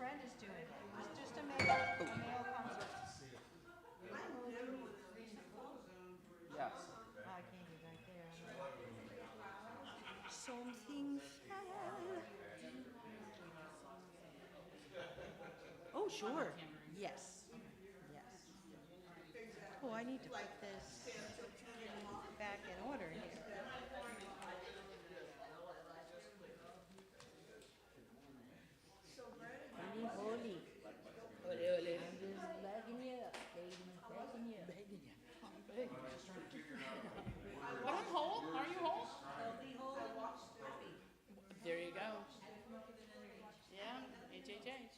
friend is doing. It's just a male concert. Yes. I can't be right there. Something fell. Oh, sure. Yes. Yes. Oh, I need to put this back in order here. Holy, holy. Ole, ole. I'm just backing you up, baby. Backing you up. Begging you. I'm begging you. But I'm whole. Are you whole? Healthy, whole, and happy. There you go. Yeah, HHH.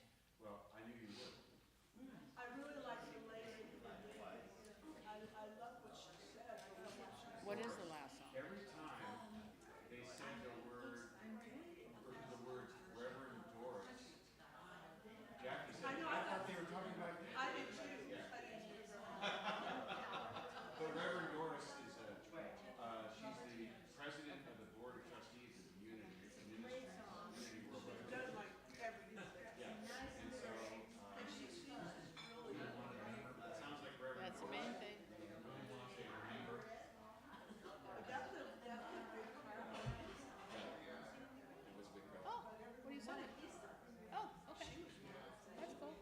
What is the last song? Every time they said the word, or the words Reverend Dorst, Jackie said, I thought they were talking about you. I did too. Yeah. But Reverend Dorst is she's the president of the board of trustees of Unity Ministries, Unity Worldwide. She's done like everything. Yeah. And so, it sounds like Reverend That's the Dorst. main thing. Oh, what are you saying? Oh, okay. That's cool.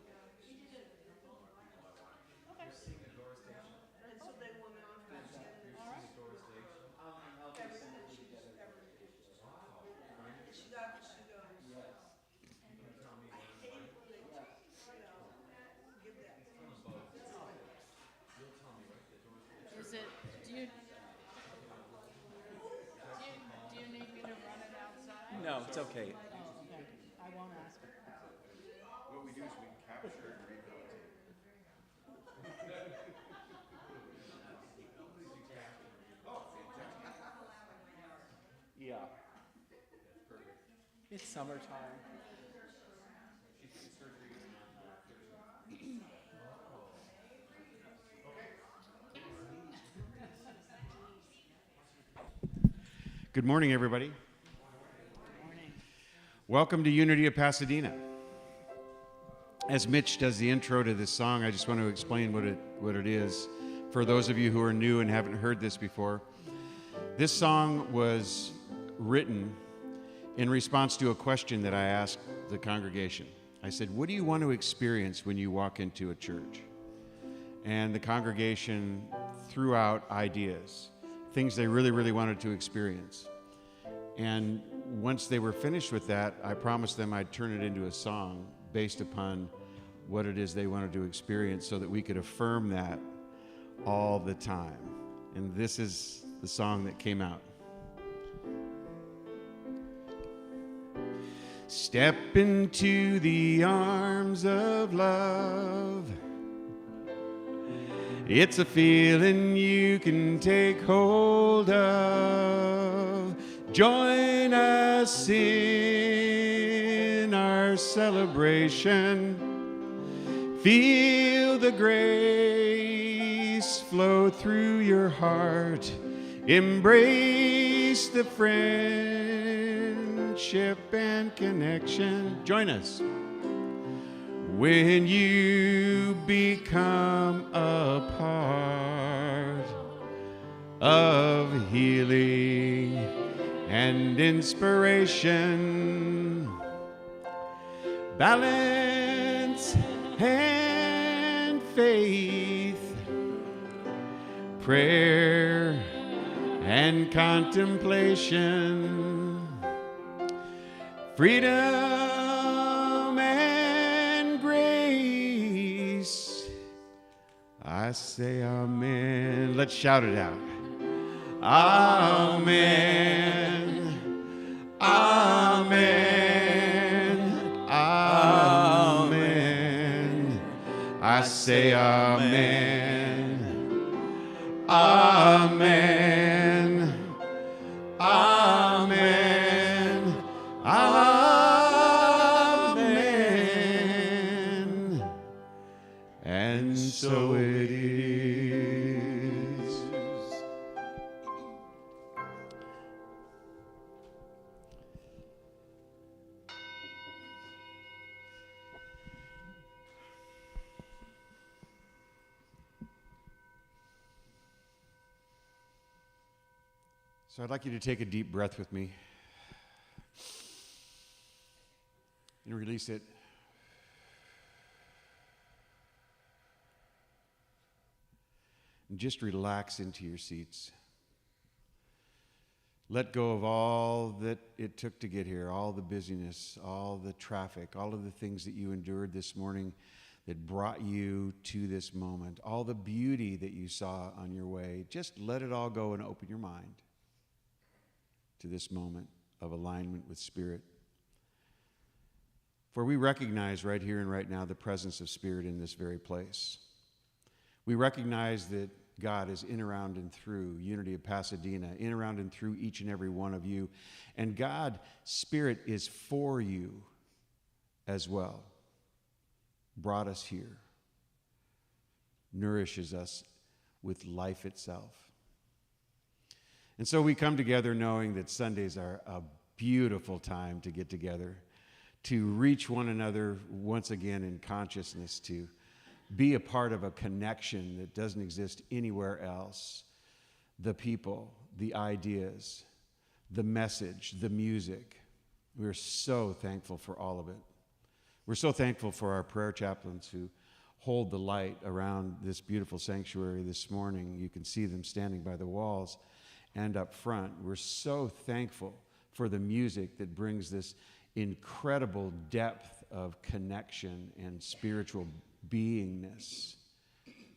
Okay. All right. Is it? Do you need me to run it outside? No, it's okay. Oh, okay. I won't ask her. What we do is we capture and rebuild. Yeah. It's summertime. Good morning, everybody. Morning. Welcome to Unity of Pasadena. As Mitch does the intro to this song, I just want to explain what it is for those of you who are new and haven't heard this before. This song was written in response to a question that I asked the congregation. I said, what do you want to experience when you walk into a church? And the congregation threw out ideas, things they really, really wanted to experience. And once they were finished with that, I promised them I'd turn it into a song based upon what it is they wanted to experience so that we could affirm that all the time. And this is the song that came out. Step into the arms of love. It's a feeling you can take hold of. Join us in our celebration. Feel the grace flow through your heart. Embrace the friendship and connection. Join us. When you become a part of healing and inspiration, balance and faith, prayer and contemplation, freedom and grace. I say amen. Let's shout it out. Amen. Amen. Amen. I say amen. Amen. Amen. Amen. And so it is. So I'd like you to take a deep breath with me and release it. And just relax into your seats. Let go of all that it took to get here, all the busyness, all the traffic, all of the things that you endured this morning that brought you to this moment, all the beauty that you saw on your way. Just let it all go and open your mind to this moment of alignment with Spirit. For we recognize right here and right now the presence of Spirit in this very place. We recognize that God is in, around, and through Unity of Pasadena, in, around, and through each and every one of you. And God, Spirit, is for you as well. Brought us here, nourishes us with life itself. And so we come together knowing that Sundays are a beautiful time to get together, to reach one another once again in consciousness, to be a part of a connection that doesn't exist anywhere else. The people, the ideas, the message, the music. We're so thankful for all of it. We're so thankful for our prayer chaplains who hold the light around this beautiful sanctuary this morning. You can see them standing by the walls and up front. We're so thankful for the music that brings this incredible depth of connection and spiritual beingness.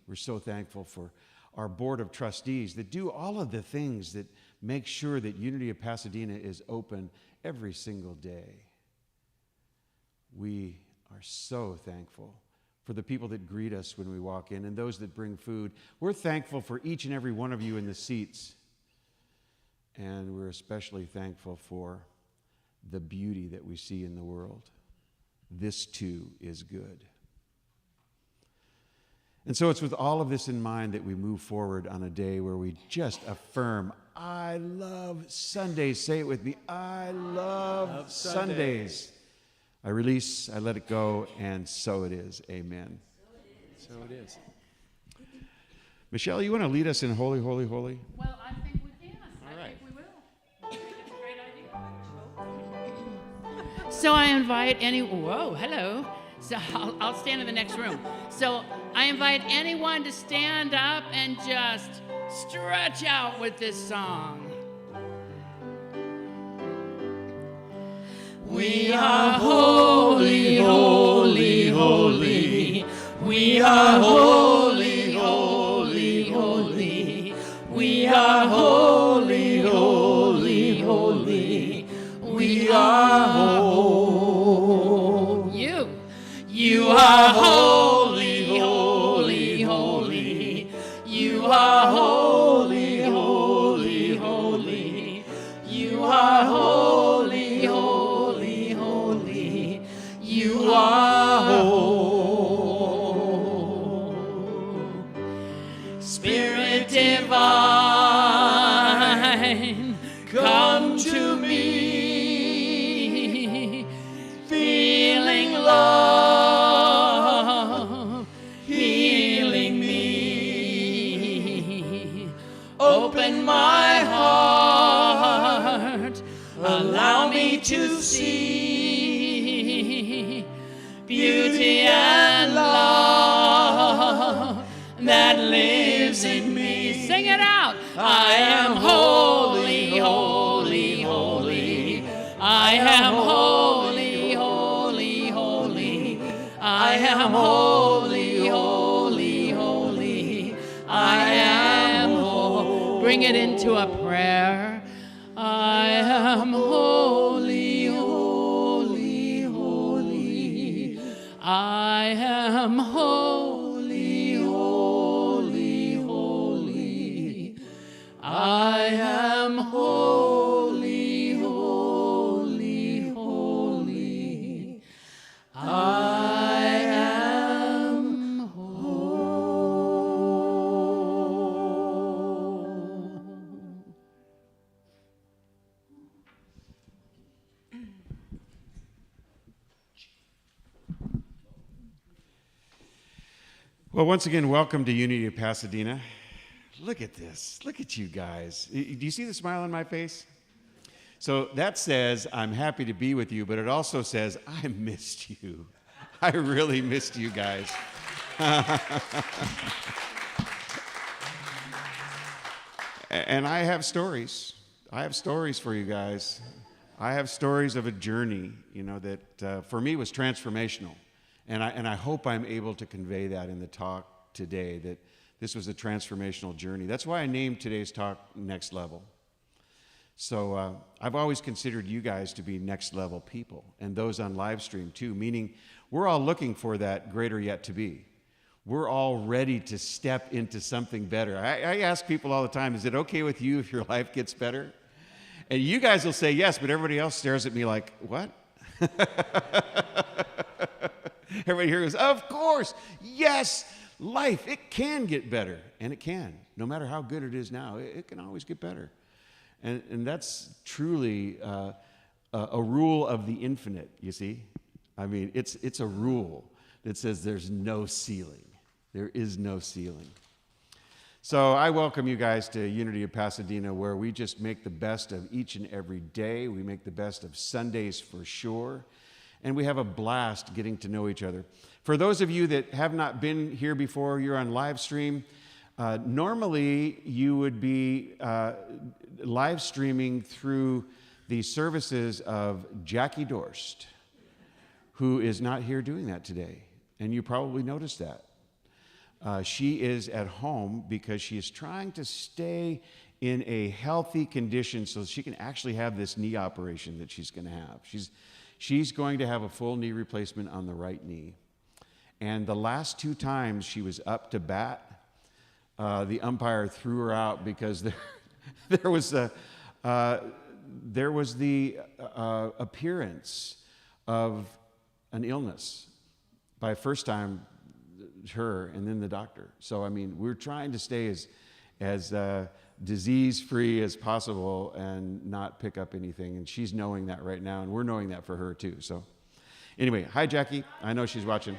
We're so thankful for our board of trustees that do all of the things that make sure that Unity of Pasadena is open every single day. We are so thankful for the people that greet us when we walk in and those that bring food. We're thankful for each and every one of you in the seats. And we're especially thankful for the beauty that we see in the world. This too is good. And so it's with all of this in mind that we move forward on a day where we just affirm, I love Sundays. Say it with me. I love Sundays. I release, I let it go, and so it is. Amen. So it is. Michelle, you want to lead us in Holy, Holy, Holy? Well, I think we can. All right. I think we will. I think it's a great idea. So I invite whoa, hello. So I'll stand in the next room. So I invite anyone to stand up and just stretch out with this song. We are holy, holy, holy. We are holy, holy, holy. We are holy, holy, holy. We are holy. You are holy, holy, holy. You are holy, holy, holy. You are holy, holy, holy. You are holy. Spirit divine, come to me, feeling love, healing me. Open my heart, allow me to see beauty and love that lives in me. Sing it out. I am holy, holy, holy. I am holy, holy, holy. I am holy, holy, holy. I am holy. Bring it into a prayer. I am holy, holy, holy. I am holy, holy, holy. I am holy, holy, holy. I am whole. Well, once again, welcome to Unity of Pasadena. Look at this. Look at you guys. Do you see the smile on my face? So that says, I'm happy to be with you, but it also says, I missed you. I really missed you guys. And I have stories. I have stories for you guys. I have stories of a journey, that for me was transformational. And I hope I'm able to convey that in the talk today, that this was a transformational journey. That's why I named today's talk Next Level. So I've always considered you guys to be next level people, and those on live stream too, meaning we're all looking for that greater yet to be. We're all ready to step into something better. I ask people all the time, is it okay with you if your life gets better? And you guys will say yes, but everybody else stares at me like, what? Everybody here goes, of course, yes, life, it can get better. And it can. No matter how good it is now, it can always get better. And that's truly a rule of the infinite, you see? I mean, it's a rule that says there's no ceiling. There is no ceiling. So I welcome you guys to Unity of Pasadena, where we just make the best of each and every day. We make the best of Sundays for sure. And we have a blast getting to know each other. For those of you that have not been here before, you're on live stream. Normally, you would be live streaming through the services of Jackie Dorst, who is not here doing that today. And you probably noticed that. She is at home because she is trying to stay in a healthy condition so she can actually have this knee operation that she's going to have. She's going to have a full knee replacement on the right knee. And the last 2 times she was up to bat, the umpire threw her out because there was the appearance of an illness by first time her and then the doctor. So I mean, we're trying to stay as disease-free as possible and not pick up anything. And she's knowing that right now, and we're knowing that for her too. So anyway, hi Jackie. I know she's watching.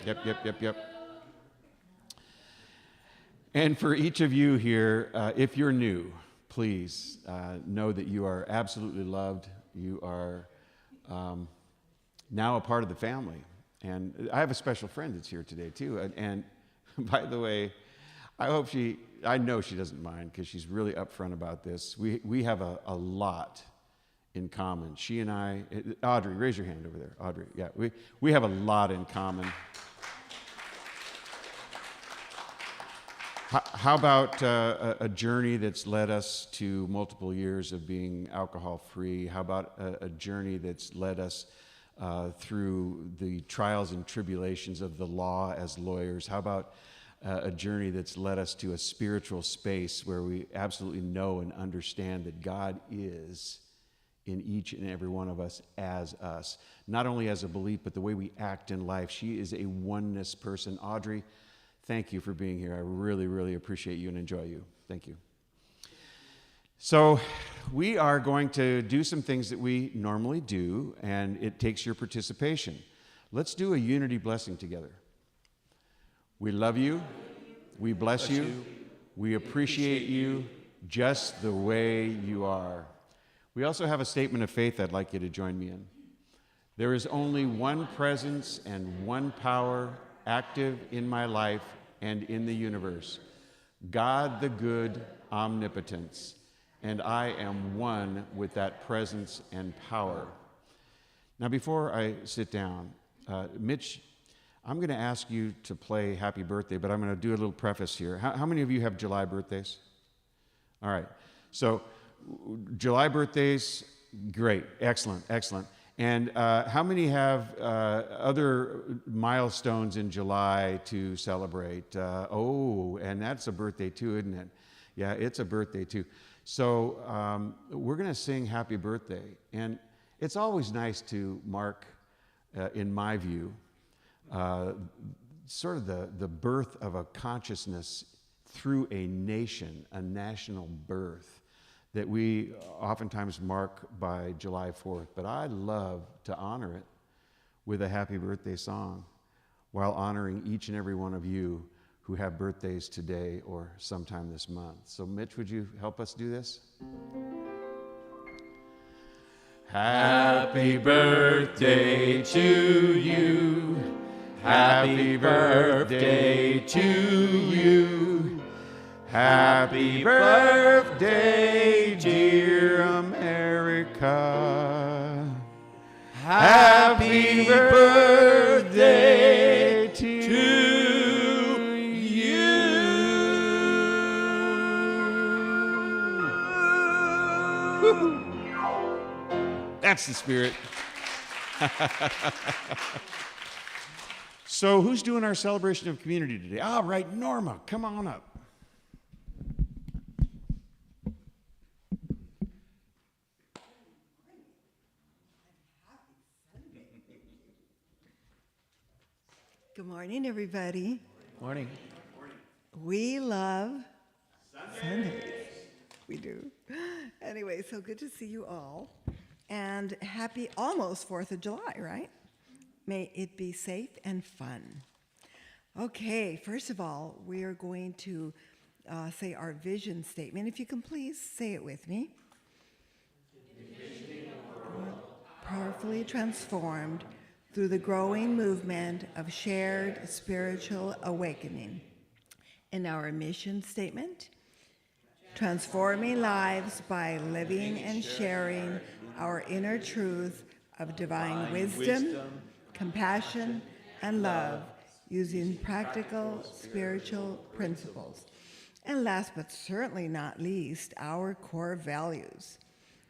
Yep. And for each of you here, if you're new, please know that you are absolutely loved. You are now a part of the family. And I have a special friend that's here today too. And by the way, I know she doesn't mind because she's really upfront about this. We have a lot in common. She and I, Audrey, raise your hand over there. Audrey, yeah, we have a lot in common. How about a journey that's led us to multiple years of being alcohol-free? How about a journey that's led us through the trials and tribulations of the law as lawyers? How about a journey that's led us to a spiritual space where we absolutely know and understand that God is in each and every one of us as us? Not only as a belief, but the way we act in life. She is a oneness person. Audrey, thank you for being here. I really, really appreciate you and enjoy you. Thank you. So we are going to do some things that we normally do, and it takes your participation. Let's do a unity blessing together. We love you. We bless you. We appreciate you just the way you are. We also have a statement of faith I'd like you to join me in. There is only one presence and one power active in my life and in the universe, God the good omnipotence, and I am one with that presence and power. Now, before I sit down, Mitch, I'm going to ask you to play Happy Birthday, but I'm going to do a little preface here. How many of you have July birthdays? All right. So, July birthdays, great, excellent. And how many have other milestones in July to celebrate? And that's a birthday too, isn't it? Yeah, it's a birthday too. So we're going to sing Happy Birthday. And it's always nice to mark, in my view, sort of the birth of a consciousness through a nation, a national birth that we oftentimes mark by July 4th. But I love to honor it with a happy birthday song while honoring each and every one of you who have birthdays today or sometime this month. So Mitch, would you help us do this? Happy birthday to you. Happy birthday to you. Happy birthday, dear America. Happy birthday to you. Woo-hoo. That's the spirit. So who's doing our celebration of community today? All right, Norma, come on up. Good morning, everybody. Morning. We love Sundays. We do. Anyway, so good to see you all. And happy almost 4th of July, right? May it be safe and fun. Okay, first of all, we are going to say our vision statement. If you can please say it with me. Powerfully transformed through the growing movement of shared spiritual awakening. In our mission statement, transforming lives by living and sharing our inner truth of divine wisdom, compassion, and love using practical spiritual principles. And last but certainly not least, our core values: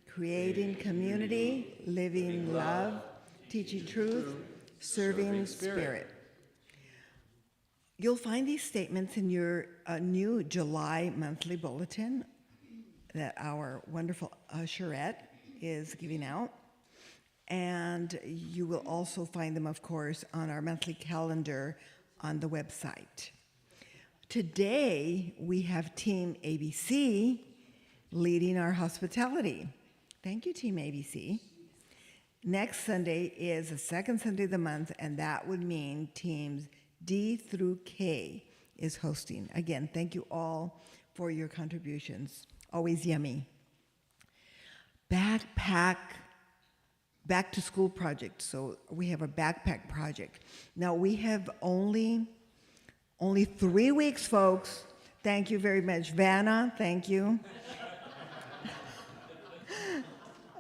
creating community, living love, teaching truth, serving spirit. You'll find these statements in your new July monthly bulletin that our wonderful usherette is giving out. And you will also find them, of course, on our monthly calendar on the website. Today, we have Team ABC leading our hospitality. Thank you, Team ABC. Next Sunday is the second Sunday of the month, and that would mean teams D through K is hosting. Again, thank you all for your contributions. Always yummy. Back to school project. So we have a backpack project. Now we have only 3 weeks, folks. Thank you very much. Vanna, thank you.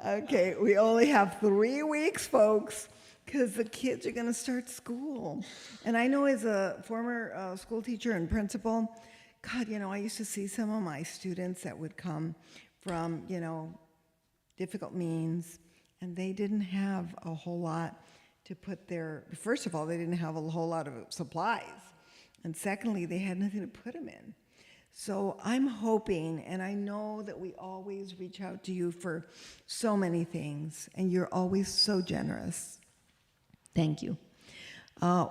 Okay, we only have 3 weeks, folks, because the kids are going to start school. And I know as a former school teacher and principal, God, I used to see some of my students that would come from, difficult means, and they didn't have a whole lot to put first of all, they didn't have a whole lot of supplies. And secondly, they had nothing to put them in. So I'm hoping, and I know that we always reach out to you for so many things, and you're always so generous. Thank you.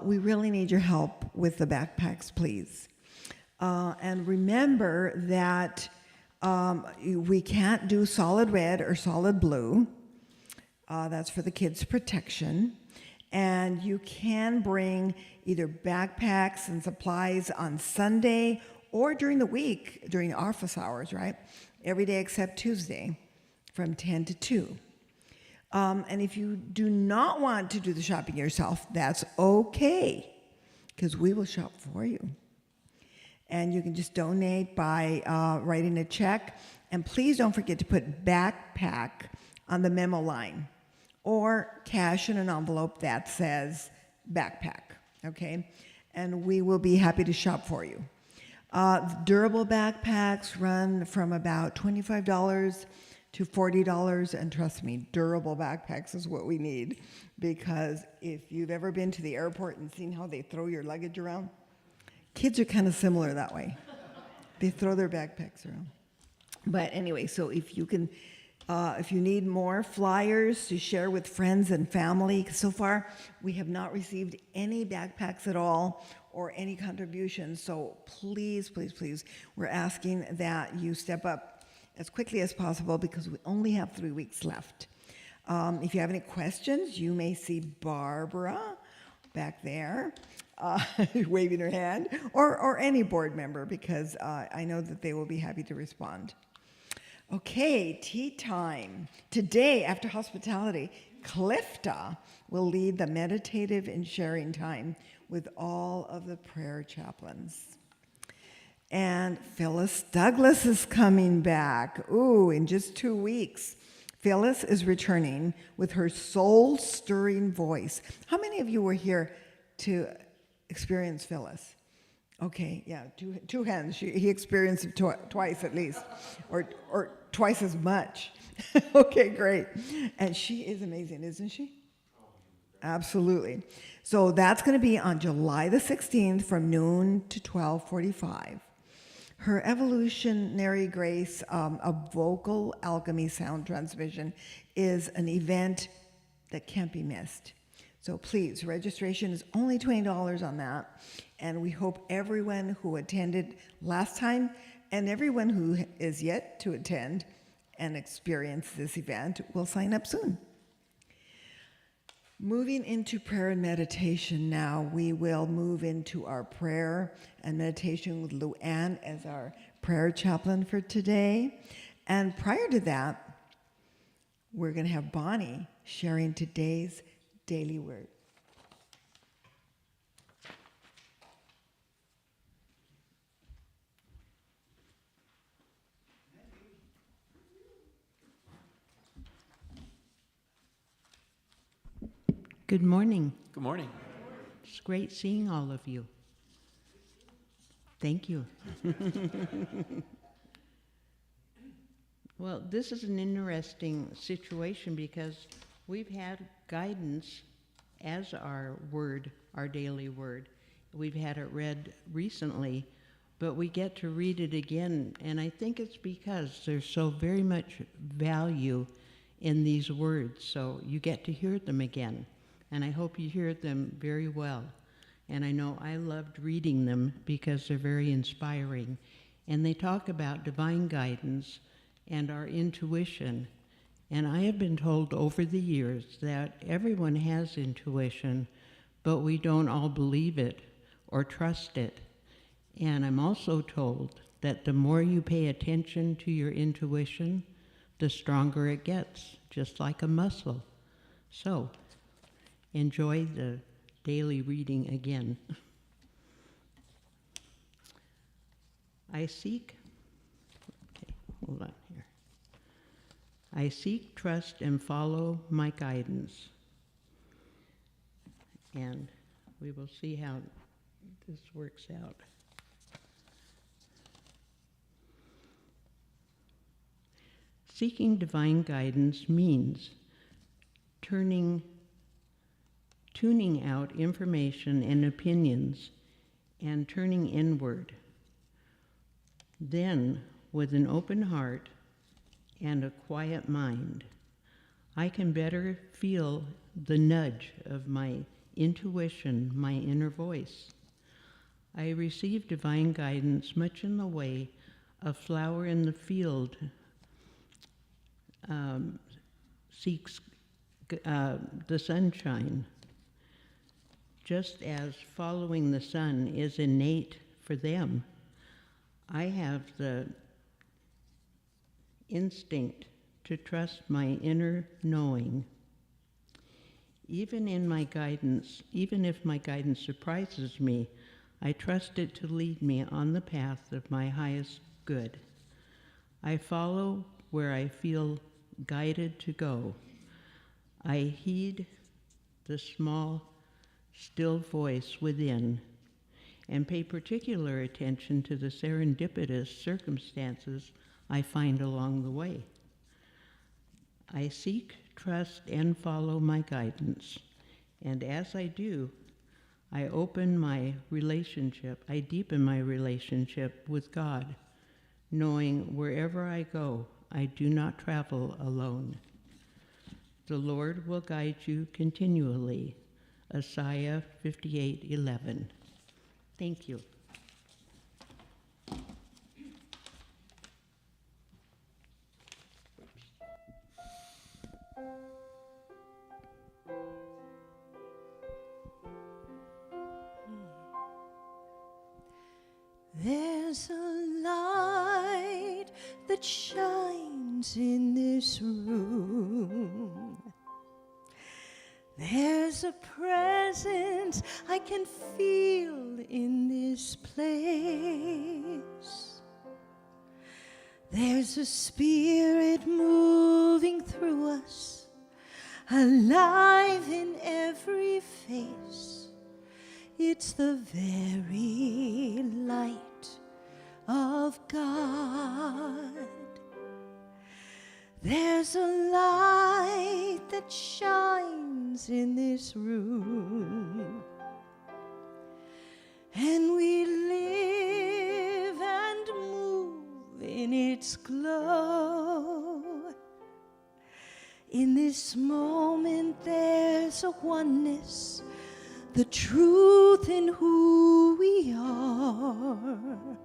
We really need your help with the backpacks, please. And remember that we can't do solid red or solid blue. That's for the kids' protection. And you can bring either backpacks and supplies on Sunday or during the week, during office hours, right? Every day except Tuesday from 10 to 2. And if you do not want to do the shopping yourself, that's okay, because we will shop for you. And you can just donate by writing a check. And please don't forget to put backpack on the memo line, or cash in an envelope that says backpack, okay? And we will be happy to shop for you. Durable backpacks run from about $25 to $40, and trust me, durable backpacks is what we need, because if you've ever been to the airport and seen how they throw your luggage around, kids are kind of similar that way. They throw their backpacks around. But anyway, so if you can, if you need more flyers to share with friends and family, 'cause so far we have not received any backpacks at all or any contributions. So please, please, please, we're asking that you step up as quickly as possible, because we only have 3 weeks left. If you have any questions, you may see Barbara back there. waving her hand, or any board member, because I know that they will be happy to respond. Okay, tea time. Today, after hospitality, Clifta will lead the meditative and sharing time with all of the prayer chaplains. And Phyllis Douglas is coming back. Ooh, in just 2 weeks. Phyllis is returning with her soul-stirring voice. How many of you were here to experience Phyllis? Okay, yeah, two hands. He experienced it twice at least, or twice as much. Okay, great. And she is amazing, isn't she? Absolutely. So that's going to be on July the 16th from noon to 12:45. Her Evolutionary Grace, a vocal alchemy sound transmission, is an event that can't be missed. So please, registration is only $20 on that. And we hope everyone who attended last time and everyone who is yet to attend and experience this event will sign up soon. Moving into prayer and meditation now, we will move into our prayer and meditation with Lou Ann as our prayer chaplain for today. And prior to that, we're going to have Bonnie sharing today's daily word. Good morning. Good morning. It's great seeing all of you. Thank you. Well, this is an interesting situation because we've had guidance as our word, our daily word. We've had it read recently, but we get to read it again, and I think it's because there's so very much value in these words, so you get to hear them again. And I hope you hear them very well. And I know I loved reading them because they're very inspiring. And they talk about divine guidance and our intuition. And I have been told over the years that everyone has intuition, but we don't all believe it or trust it. And I'm also told that the more you pay attention to your intuition, the stronger it gets, just like a muscle. So, enjoy the daily reading again. I seek, okay, hold on here. I seek, trust, and follow my guidance. And we will see how this works out. Seeking divine guidance means tuning out information and opinions and turning inward. Then, with an open heart and a quiet mind, I can better feel the nudge of my intuition, my inner voice. I receive divine guidance much in the way a flower in the field seeks the sunshine. Just as following the sun is innate for them, I have the instinct to trust my inner knowing. Even if my guidance surprises me, I trust it to lead me on the path of my highest good. I follow where I feel guided to go. I heed the small, still voice within, and pay particular attention to the serendipitous circumstances I find along the way. I seek, trust, and follow my guidance, and as I do, I deepen my relationship with God, knowing wherever I go, I do not travel alone. The Lord will guide you continually. Isaiah 58:11. Thank you. that shines in this room. There's a presence I can feel in this place. There's a spirit moving through us, alive in every face. It's the very light of God. There's a light that shines in this room, and we live and move in its glow. In this moment there's a oneness, the truth in who we are.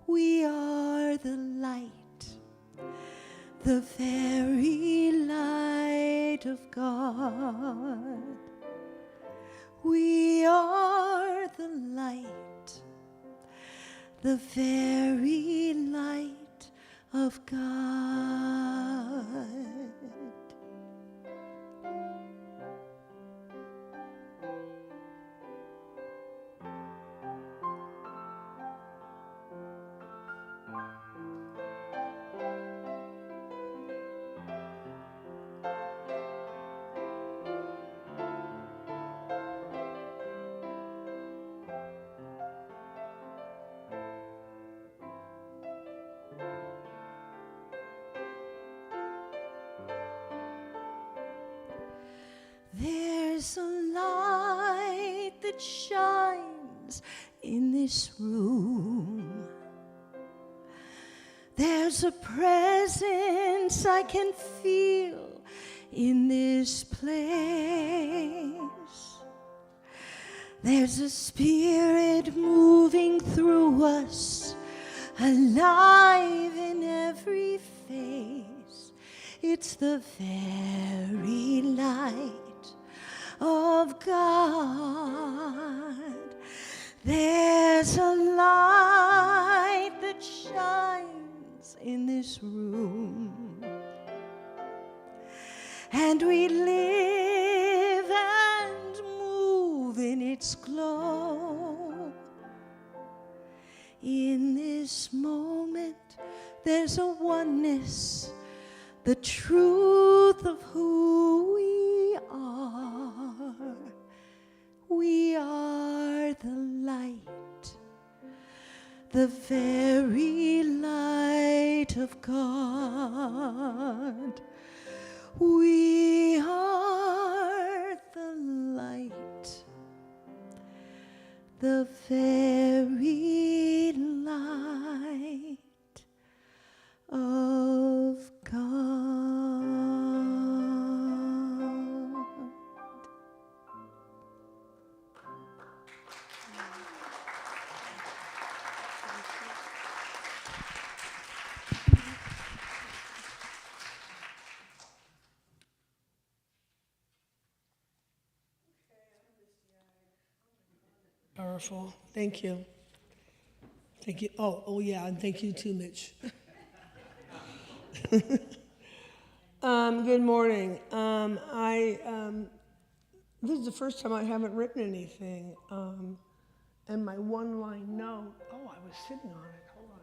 We are the light, the very light of God. We are the light, the very light of God. There's a light that shines in this room. There's a presence I can feel in this place. There's a spirit moving through us, alive in every face. It's the very light of God. There's a light that shines in this room, and we live and move in its glow. In this moment there's a oneness, the truth of who we are. We are the light, the very light of God. We are the light, the very light of God. Powerful. Thank you. Thank you. Oh yeah, and thank you too, Mitch. Good morning. This is the first time I haven't written anything. And my one-line note, I was sitting on it. Hold on.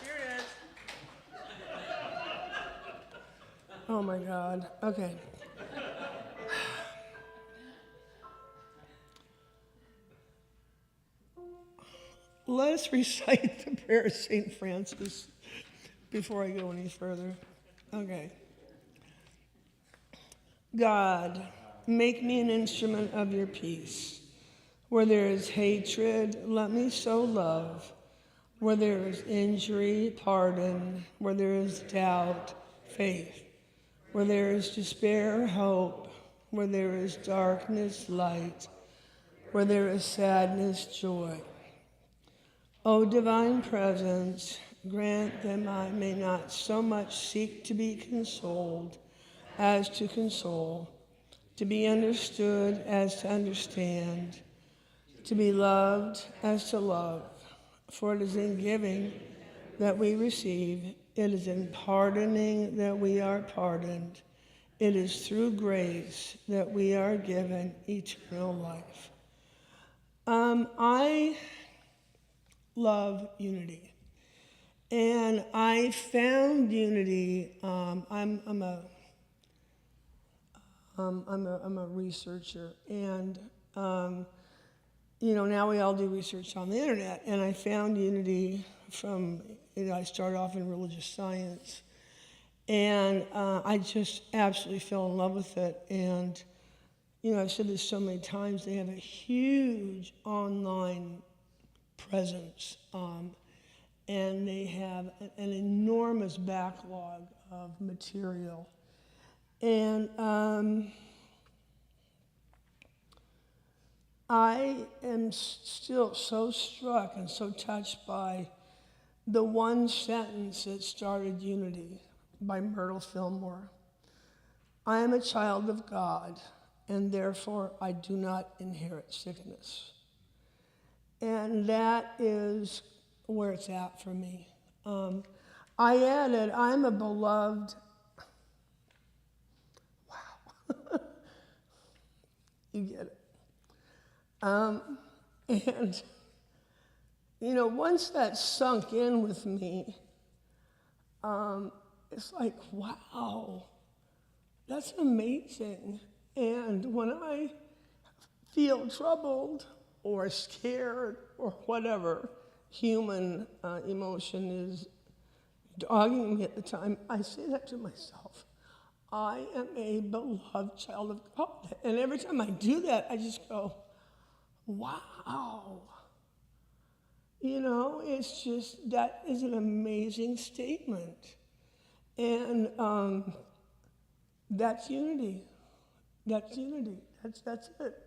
Here it is. Oh my God. Okay. Let us recite the prayer of St. Francis before I go any further. Okay. God, make me an instrument of your peace. Where there is hatred, let me sow love. Where there is injury, pardon. Where there is doubt, faith. Where there is despair, hope. Where there is darkness, light. Where there is sadness, joy. O divine presence, grant that I may not so much seek to be consoled as to console, to be understood as to understand, to be loved as to love. For it is in giving that we receive, it is in pardoning that we are pardoned. It is through grace that we are given eternal life. I love unity. And I found unity. I'm a researcher, and now we all do research on the internet. And I found unity I started off in religious science, and I just absolutely fell in love with it. And I've said this so many times. They have a huge online presence. And they have an enormous backlog of material. And I am still so struck and so touched by the one sentence that started unity by Myrtle Fillmore. I am a child of God, and therefore I do not inherit sickness. And that is where it's at for me. I added, I'm a beloved, wow, you get it. And, once that sunk in with me, it's like, wow, that's amazing. And when I feel troubled or scared or whatever human emotion is dogging me at the time, I say that to myself. I am a beloved child of God. And every time I do that, I just go, wow. It's just, that is an amazing statement. And that's unity. That's unity. That's it.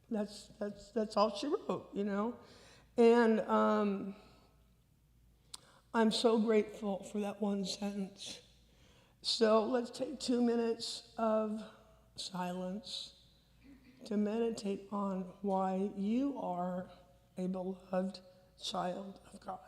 That's all she wrote, And I'm so grateful for that one sentence. So let's take 2 minutes of silence to meditate on why you are a beloved child of God.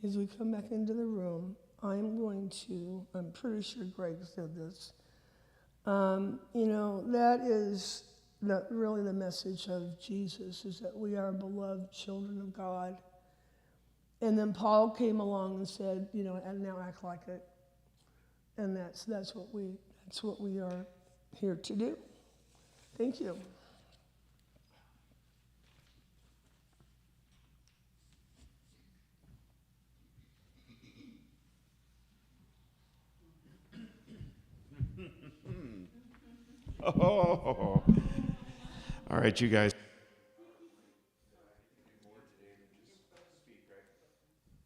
As we come back into the room, I'm pretty sure Greg said this, that is really the message of Jesus, is that we are beloved children of God. And then Paul came along and said, and now act like it. And that's what we are here to do. Thank you. Oh. All right, you guys.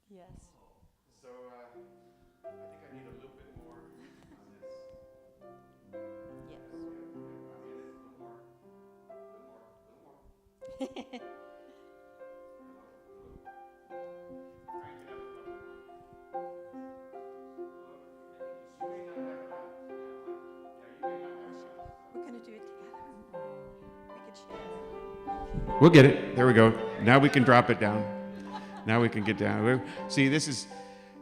Yes. So I think I need a little bit more on this. Yes. A little more. We're gonna do it together. We could share. We'll get it. There we go. Now we can drop it down. Now we can get down. See, this is,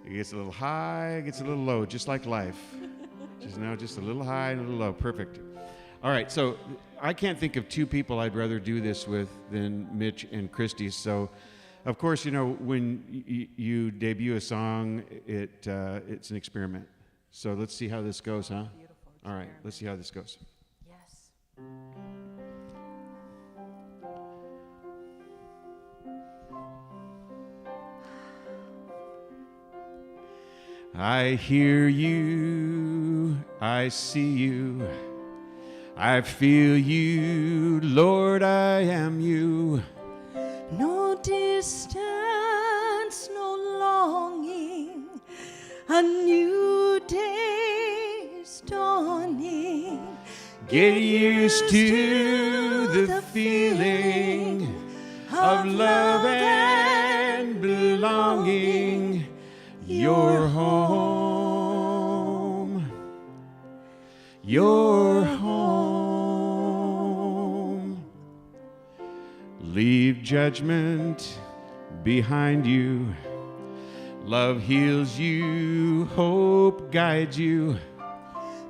it gets a little high, it gets a little low, just like life. Just a little high and a little low. Perfect. All right, so I can't think of two people I'd rather do this with than Mitch and Christy. So, of course, you know, when you debut a song, it's an experiment. So let's see how this goes, huh? Beautiful. All right, let's see how this goes. Yes. I hear you, I see you, I feel you, Lord, I am you. No distance, no longing, a new day is dawning. Get used to the feeling of love and belonging. You're home. You're home. Leave judgment behind you. Love heals you. Hope guides you.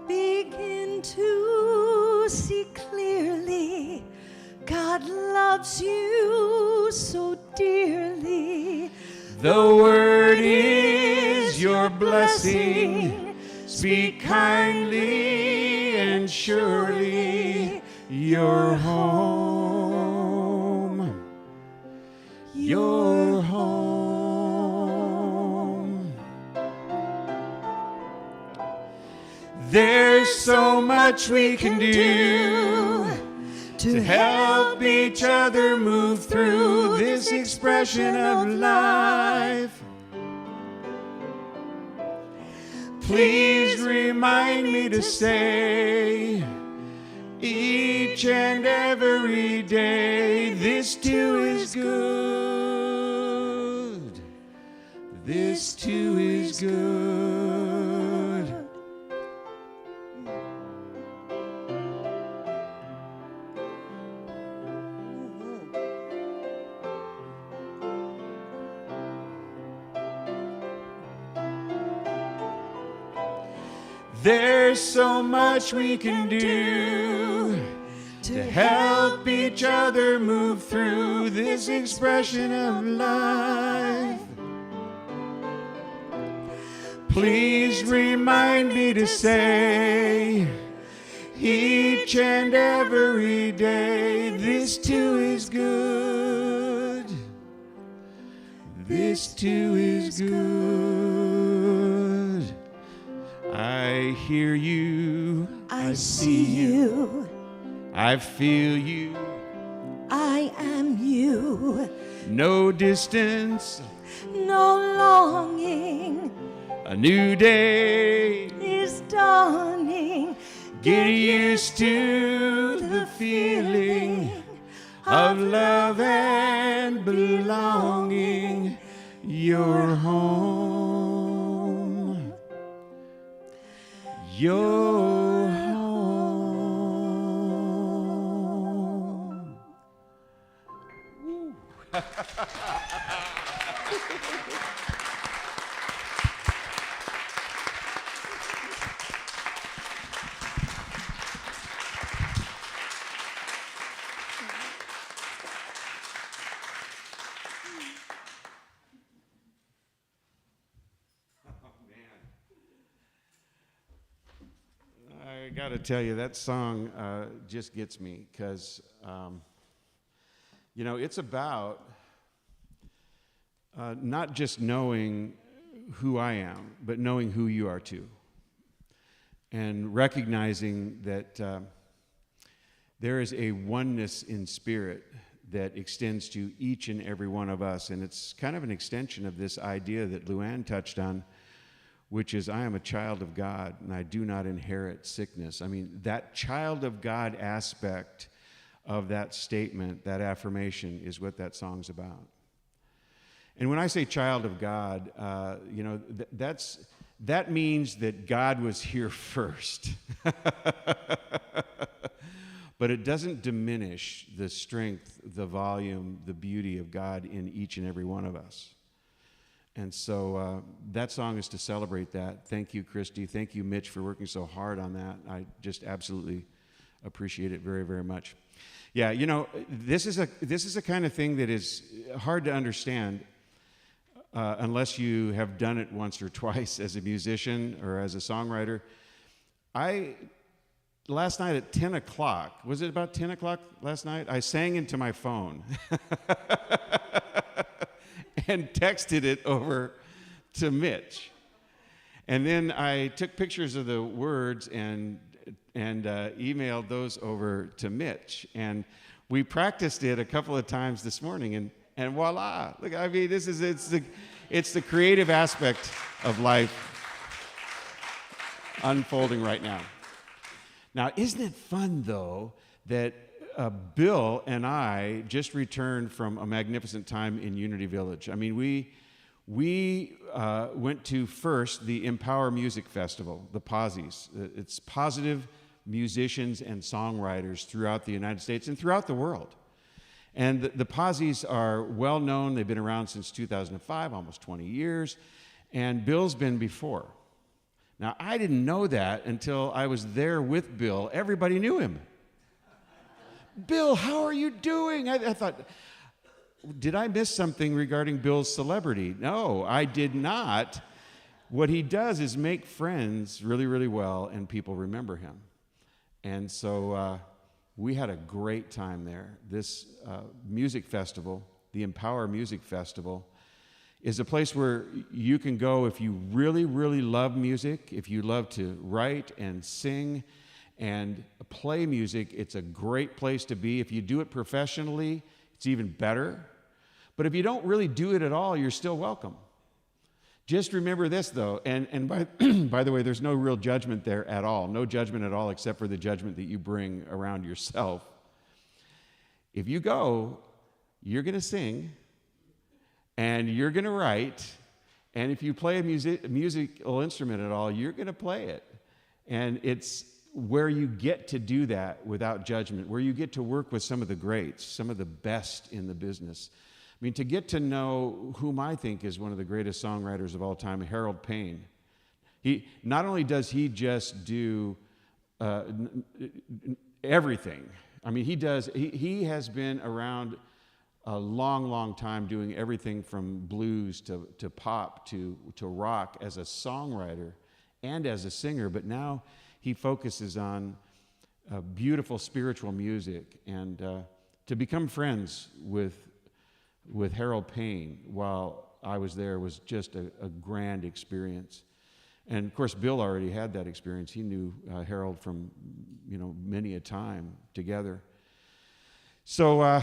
Begin to see clearly, God loves you so dearly. The word is your blessing. Speak kindly and surely. You're home. You're home. There's so much we can do to help each other move through this expression of life. Please remind me to say each and every day, this too is good. This too is good. There's so much we can do to help each other move through this expression of life. Please remind me to say each and every day, this too is good. This too is good. I hear you, I see you, I feel you, I am you. no distance, No longing a new day. is dawning. Get used to the feeling of love and belonging. You're home. You're home. got to tell you, that song just gets me because, it's about not just knowing who I am, but knowing who you are too. And recognizing that there is a oneness in spirit that extends to each and every one of us. And it's kind of an extension of this idea that Luann touched on, which is, I am a child of God and I do not inherit sickness. I mean, that child of God aspect of that statement, that affirmation, is what that song's about. And when I say child of God, that means that God was here first. But it doesn't diminish the strength, the volume, the beauty of God in each and every one of us. And so that song is to celebrate that. Thank you, Christy. Thank you, Mitch, for working so hard on that. I just absolutely appreciate it very, very much. Yeah, this is a kind of thing that is hard to understand unless you have done it once or twice as a musician or as a songwriter. Last night at 10 o'clock, was it about 10 o'clock last night? I sang into my phone and texted it over to Mitch. And then I took pictures of the words and emailed those over to Mitch. And we practiced it a couple of times this morning, and voila. Look, I mean, it's the creative aspect of life unfolding right now. Now, isn't it fun, though, that Bill and I just returned from a magnificent time in Unity Village? I mean, we went to first the Empower Music Festival, the Posies. It's positive musicians and songwriters throughout the United States and throughout the world. And the Posies are well known. They've been around since 2005, almost 20 years. And Bill's been before. Now, I didn't know that until I was there with Bill. Everybody knew him. Bill, how are you doing? I thought, did I miss something regarding Bill's celebrity? No, I did not. What he does is make friends really, really well, and people remember him. And so we had a great time there. This music festival, the Empower Music Festival, is a place where you can go if you really, really love music, if you love to write and sing and play music. It's a great place to be. If you do it professionally, it's even better. But if you don't really do it at all, you're still welcome. Just remember this, though, and by the way, there's no real judgment there at all. No judgment at all except for the judgment that you bring around yourself. If you go, you're going to sing, and you're going to write, and if you play a musical instrument at all, you're going to play it. And it's where you get to do that without judgment, where you get to work with some of the greats, some of the best in the business. I mean, to get to know whom I think is one of the greatest songwriters of all time, Harold Payne. Not only does he just do everything, I mean, he has been around a long, long time doing everything from blues to pop to rock as a songwriter and as a singer, but now he focuses on beautiful spiritual music. And to become friends with Harold Payne while I was there was just a grand experience. And of course, Bill already had that experience. He knew Harold from many a time together. So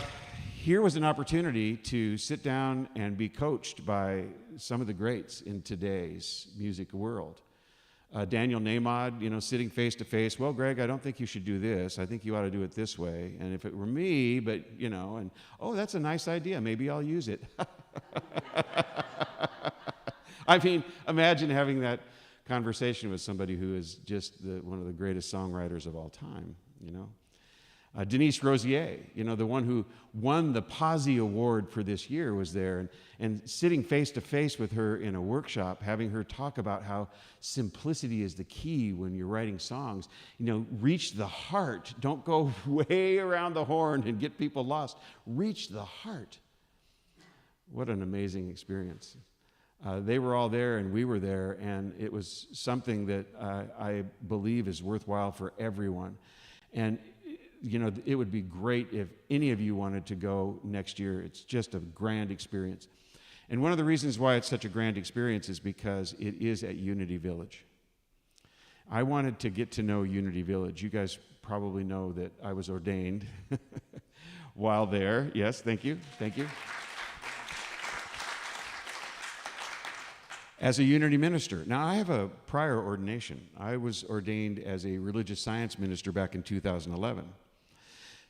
here was an opportunity to sit down and be coached by some of the greats in today's music world. Daniel Nahmod, sitting face to face. Well, Greg, I don't think you should do this. I think you ought to do it this way. And if it were me, but, and, oh, that's a nice idea. Maybe I'll use it. I mean, imagine having that conversation with somebody who is just one of the greatest songwriters of all time, Denise Rosier, the one who won the Posse Award for this year, was there, and sitting face to face with her in a workshop, having her talk about how simplicity is the key when you're writing songs. Reach the heart. Don't go way around the horn and get people lost. Reach the heart. What an amazing experience. They were all there and we were there, and it was something that I believe is worthwhile for everyone. And it would be great if any of you wanted to go next year. It's just a grand experience. And one of the reasons why it's such a grand experience is because it is at Unity Village. I wanted to get to know Unity Village. You guys probably know that I was ordained while there. Yes, thank you. Thank you. As a Unity minister. Now, I have a prior ordination. I was ordained as a religious science minister back in 2011.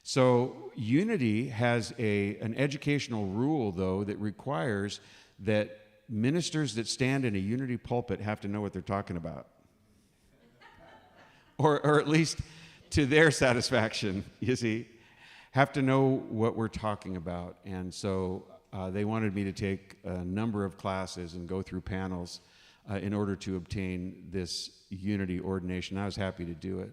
So Unity has an educational rule, though, that requires that ministers that stand in a Unity pulpit have to know what they're talking about. or at least to their satisfaction, you see, have to know what we're talking about. And so they wanted me to take a number of classes and go through panels in order to obtain this Unity ordination. I was happy to do it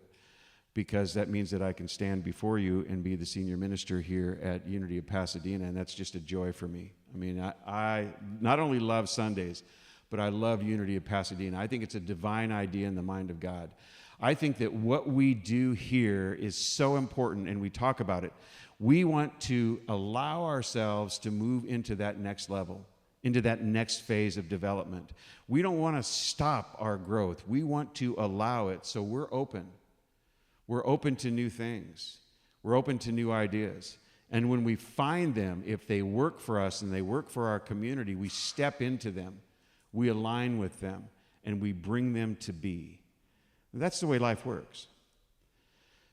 because that means that I can stand before you and be the senior minister here at Unity of Pasadena, and that's just a joy for me. I mean, I not only love Sundays, but I love Unity of Pasadena. I think it's a divine idea in the mind of God. I think that what we do here is so important, and we talk about it. We want to allow ourselves to move into that next level, into that next phase of development. We don't want to stop our growth. We want to allow it, so we're open. We're open to new things. We're open to new ideas. And when we find them, if they work for us and they work for our community, we step into them, we align with them, and we bring them to be. That's the way life works.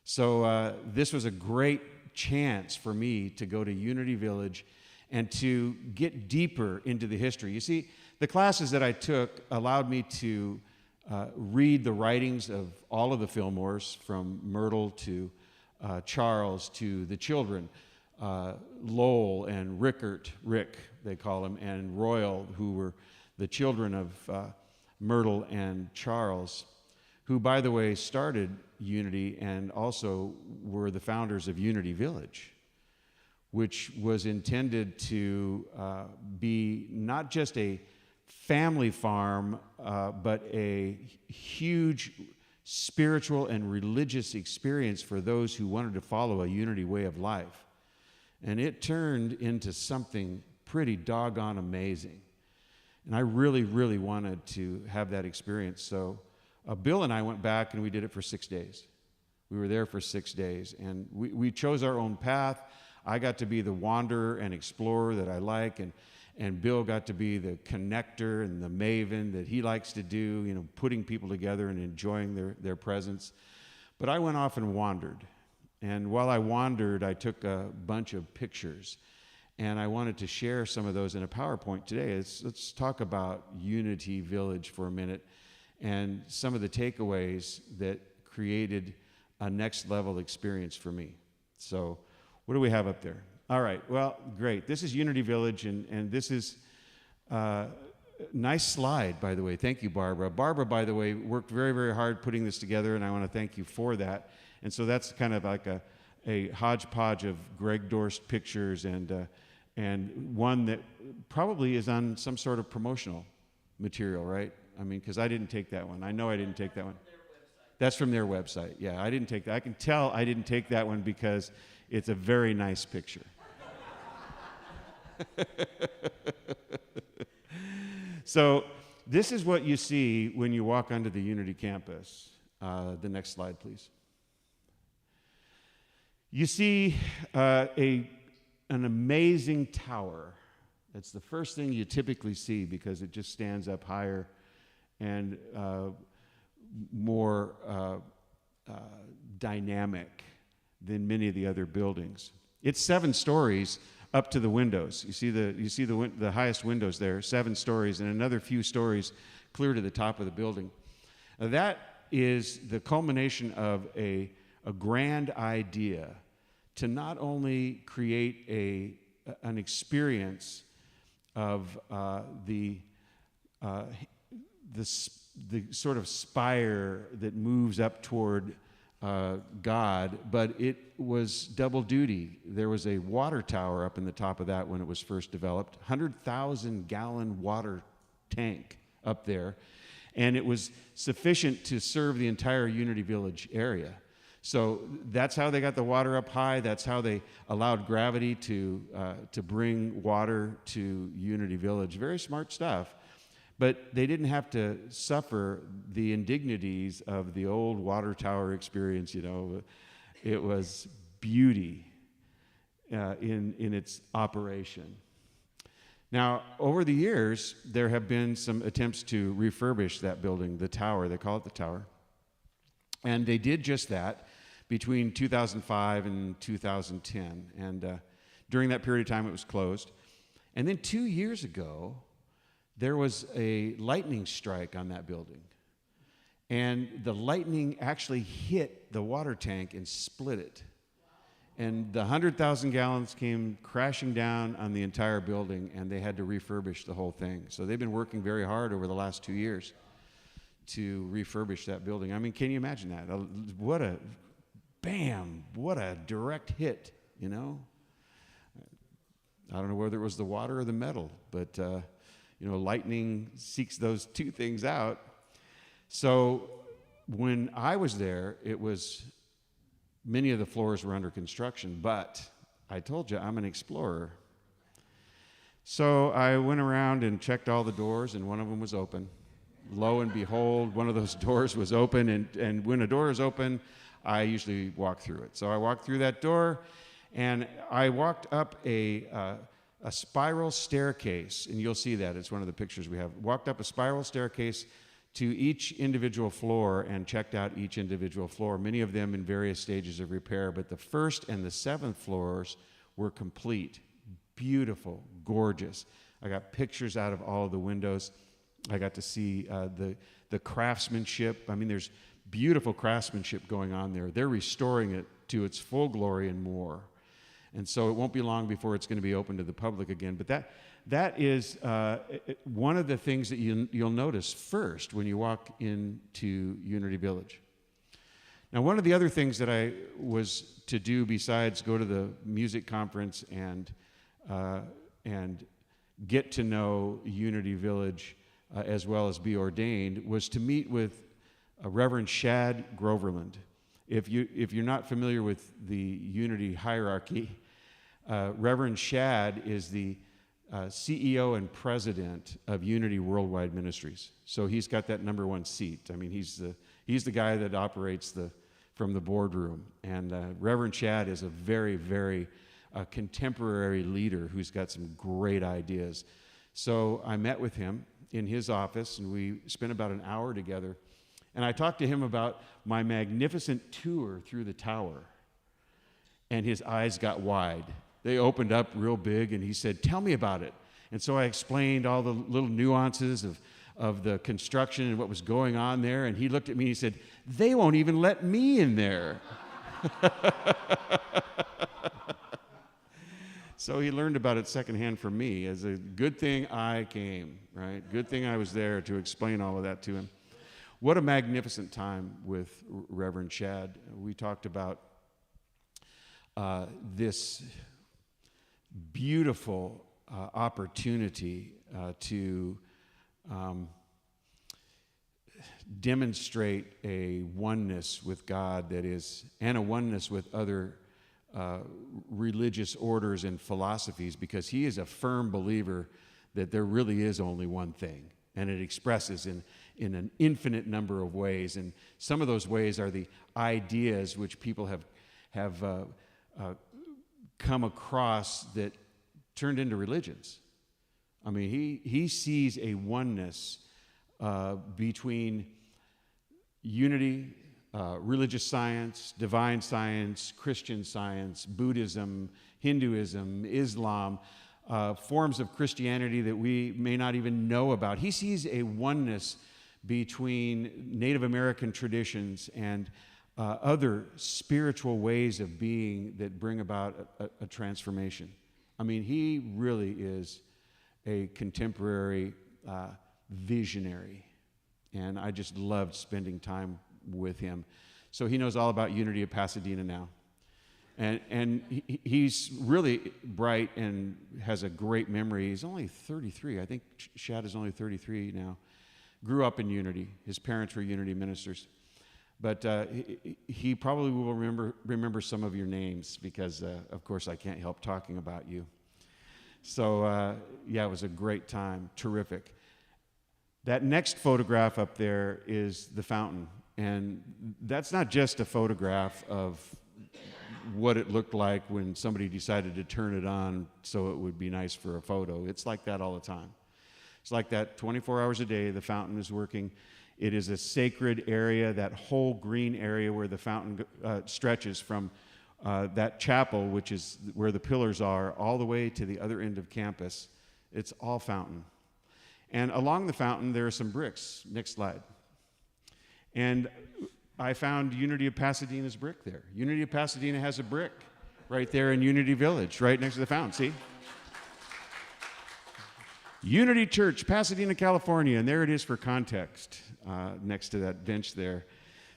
So this was a great chance for me to go to Unity Village and to get deeper into the history. You see, the classes that I took allowed me to read the writings of all of the Fillmores, from Myrtle to Charles to the children, Lowell and Rick, they call him, and Royal, who were the children of Myrtle and Charles, who, by the way, started Unity and also were the founders of Unity Village, which was intended to be not just a family farm, but a huge spiritual and religious experience for those who wanted to follow a Unity way of life. And it turned into something pretty doggone amazing. And I really, really wanted to have that experience. So Bill and I went back and we did it for 6 days. We were there for 6 days, and we chose our own path. I got to be the wanderer and explorer that I like, and Bill got to be the connector and the maven that he likes to do, putting people together and enjoying their presence. But I went off and wandered. And while I wandered, I took a bunch of pictures, and I wanted to share some of those in a PowerPoint today. Let's talk about Unity Village for a minute and some of the takeaways that created a next level experience for me. So what do we have up there? All right, well, great. This is Unity Village, and this is a nice slide, by the way. Thank you, Barbara. Barbara, by the way, worked very, very hard putting this together, and I want to thank you for that. And so that's kind of like a hodgepodge of Greg Dorst pictures and one that probably is on some sort of promotional material, right? I mean, because I didn't take that one. I know I didn't take that one. That's from their website. Yeah, I didn't take that. I can tell I didn't take that one because it's a very nice picture. So this is what you see when you walk onto the Unity campus. The next slide, please. You see an amazing tower. That's the first thing you typically see because it just stands up higher and more dynamic than many of the other buildings. It's 7 stories up to the windows. You see the highest windows there, 7 stories, and another few stories clear to the top of the building. Now, that is the culmination of a grand idea to not only create an experience of the sort of spire that moves up toward God, but it was double duty. There was a water tower up in the top of that when it was first developed, 100,000 gallon water tank up there, and it was sufficient to serve the entire Unity Village area. So that's how they got the water up high. That's how they allowed gravity to bring water to Unity Village. Very smart stuff. But they didn't have to suffer the indignities of the old water tower experience, you know. It was beauty in its operation. Now, over the years, there have been some attempts to refurbish that building, the tower. They call it the tower. And they did just that between 2005 and 2010. And during that period of time, it was closed. And then 2 years ago, there was a lightning strike on that building. And the lightning actually hit the water tank and split it. And the 100,000 gallons came crashing down on the entire building, and they had to refurbish the whole thing. So they've been working very hard over the last 2 years to refurbish that building. I mean, can you imagine that? What a direct hit, you know? I don't know whether it was the water or the metal, but, lightning seeks those two things out. So when I was there, many of the floors were under construction, but I told you I'm an explorer. So I went around and checked all the doors, and one of them was open. Lo and behold, one of those doors was open, and when a door is open, I usually walk through it. So I walked through that door, and I walked up a spiral staircase, and you'll see that. It's one of the pictures we have. Walked up a spiral staircase to each individual floor and checked out each individual floor, many of them in various stages of repair, but the first and the seventh floors were complete. Beautiful, gorgeous. I got pictures out of all of the windows. I got to see the craftsmanship. I mean, there's beautiful craftsmanship going on there. They're restoring it to its full glory and more. And so it won't be long before it's going to be open to the public again. But that is one of the things that you'll notice first when you walk into Unity Village. Now, one of the other things that I was to do besides go to the music conference and get to know Unity Village as well as be ordained was to meet with Reverend Shad Groverland. If you're not familiar with the Unity hierarchy, Reverend Shad is the CEO and president of Unity Worldwide Ministries. So he's got that number one seat. I mean, he's the guy that operates from the boardroom. And Reverend Shad is a very, very contemporary leader who's got some great ideas. So I met with him in his office, and we spent about an hour together. And I talked to him about my magnificent tour through the tower. And his eyes got wide. They opened up real big, and he said, "Tell me about it." And so I explained all the little nuances of the construction and what was going on there. And he looked at me and he said, "They won't even let me in there." So he learned about it secondhand from me. As a good thing I came, right? Good thing I was there to explain all of that to him. What a magnificent time with Reverend Shad. We talked about this beautiful opportunity to demonstrate a oneness with God and a oneness with other religious orders and philosophies, because he is a firm believer that there really is only one thing, and it expresses in an infinite number of ways. And some of those ways are the ideas which people have come across that turned into religions. I mean, he sees a oneness between unity, religious science, divine science, Christian science, Buddhism, Hinduism, Islam, forms of Christianity that we may not even know about. He sees a oneness between Native American traditions and other spiritual ways of being that bring about a transformation. I mean, he really is a contemporary visionary, and I just loved spending time with him. So he knows all about Unity of Pasadena now. And he's really bright and has a great memory. He's only 33. I think Shad is only 33 now. Grew up in Unity. His parents were Unity ministers. But he probably will remember some of your names because, of course, I can't help talking about you. So, yeah, it was a great time. Terrific. That next photograph up there is the fountain. And that's not just a photograph of what it looked like when somebody decided to turn it on so it would be nice for a photo. It's like that all the time. It's like that 24 hours a day, the fountain is working. It is a sacred area, that whole green area where the fountain stretches from that chapel, which is where the pillars are, all the way to the other end of campus. It's all fountain. And along the fountain, there are some bricks. Next slide. And I found Unity of Pasadena's brick there. Unity of Pasadena has a brick right there in Unity Village, right next to the fountain. See? Unity Church, Pasadena, California, and there it is for context, next to that bench there.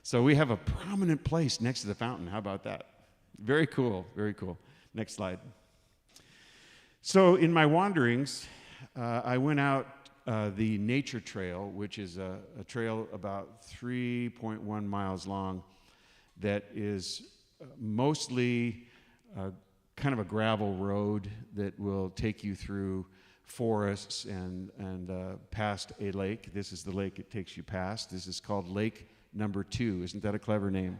So we have a prominent place next to the fountain. How about that? Very cool, very cool. Next slide. So in my wanderings, I went out the nature trail, which is a trail about 3.1 miles long that is mostly kind of a gravel road that will take you through forests and past a lake. This is the lake it takes you past. This is called Lake Number 2. Isn't that a clever name?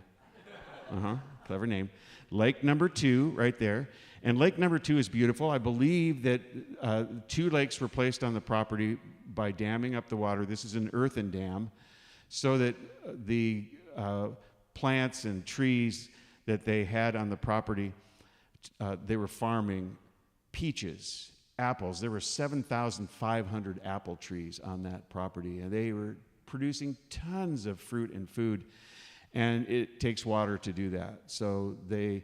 Clever name. Lake Number 2 right there. And Lake Number 2 is beautiful. I believe that 2 lakes were placed on the property by damming up the water. This is an earthen dam, so that the plants and trees that they had on the property, they were farming peaches, apples. There were 7,500 apple trees on that property, and they were producing tons of fruit and food, and it takes water to do that. So they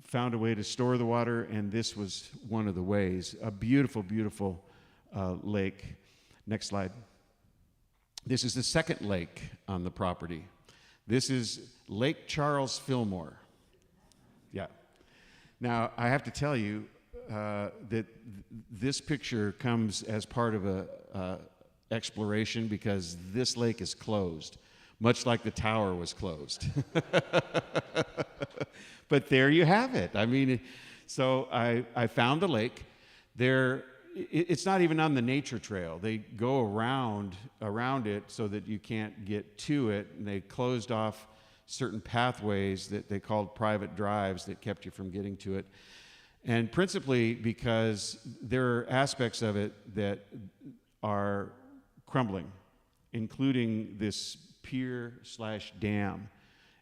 found a way to store the water, and this was one of the ways. A beautiful, beautiful lake. Next slide. This is the second lake on the property. This is Lake Charles Fillmore. Yeah. Now, I have to tell you that this picture comes as part of a exploration because this lake is closed, much like the tower was closed. But there you have it. I mean, so I found the lake. There, it's not even on the nature trail. They go around it so that you can't get to it, and they closed off certain pathways that they called private drives that kept you from getting to it. And principally because there are aspects of it that are crumbling, including this pier/dam.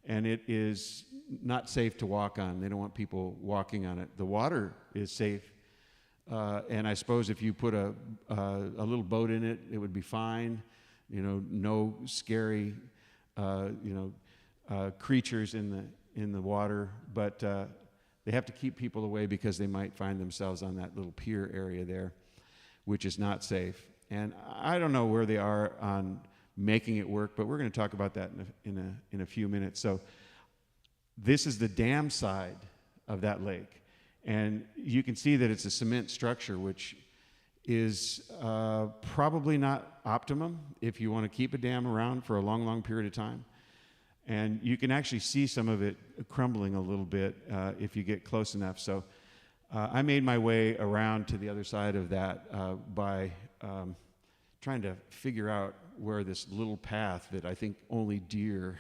And it is not safe to walk on. They don't want people walking on it. The water is safe. And I suppose if you put a little boat in it, it would be fine. You know, no scary, creatures in the water. But they have to keep people away because they might find themselves on that little pier area there, which is not safe. And I don't know where they are on making it work, but we're going to talk about that in a few minutes. So this is the dam side of that lake. And you can see that it's a cement structure, which is probably not optimum if you want to keep a dam around for a long, long period of time. And you can actually see some of it crumbling a little bit if you get close enough. So I made my way around to the other side of that by trying to figure out where this little path that I think only deer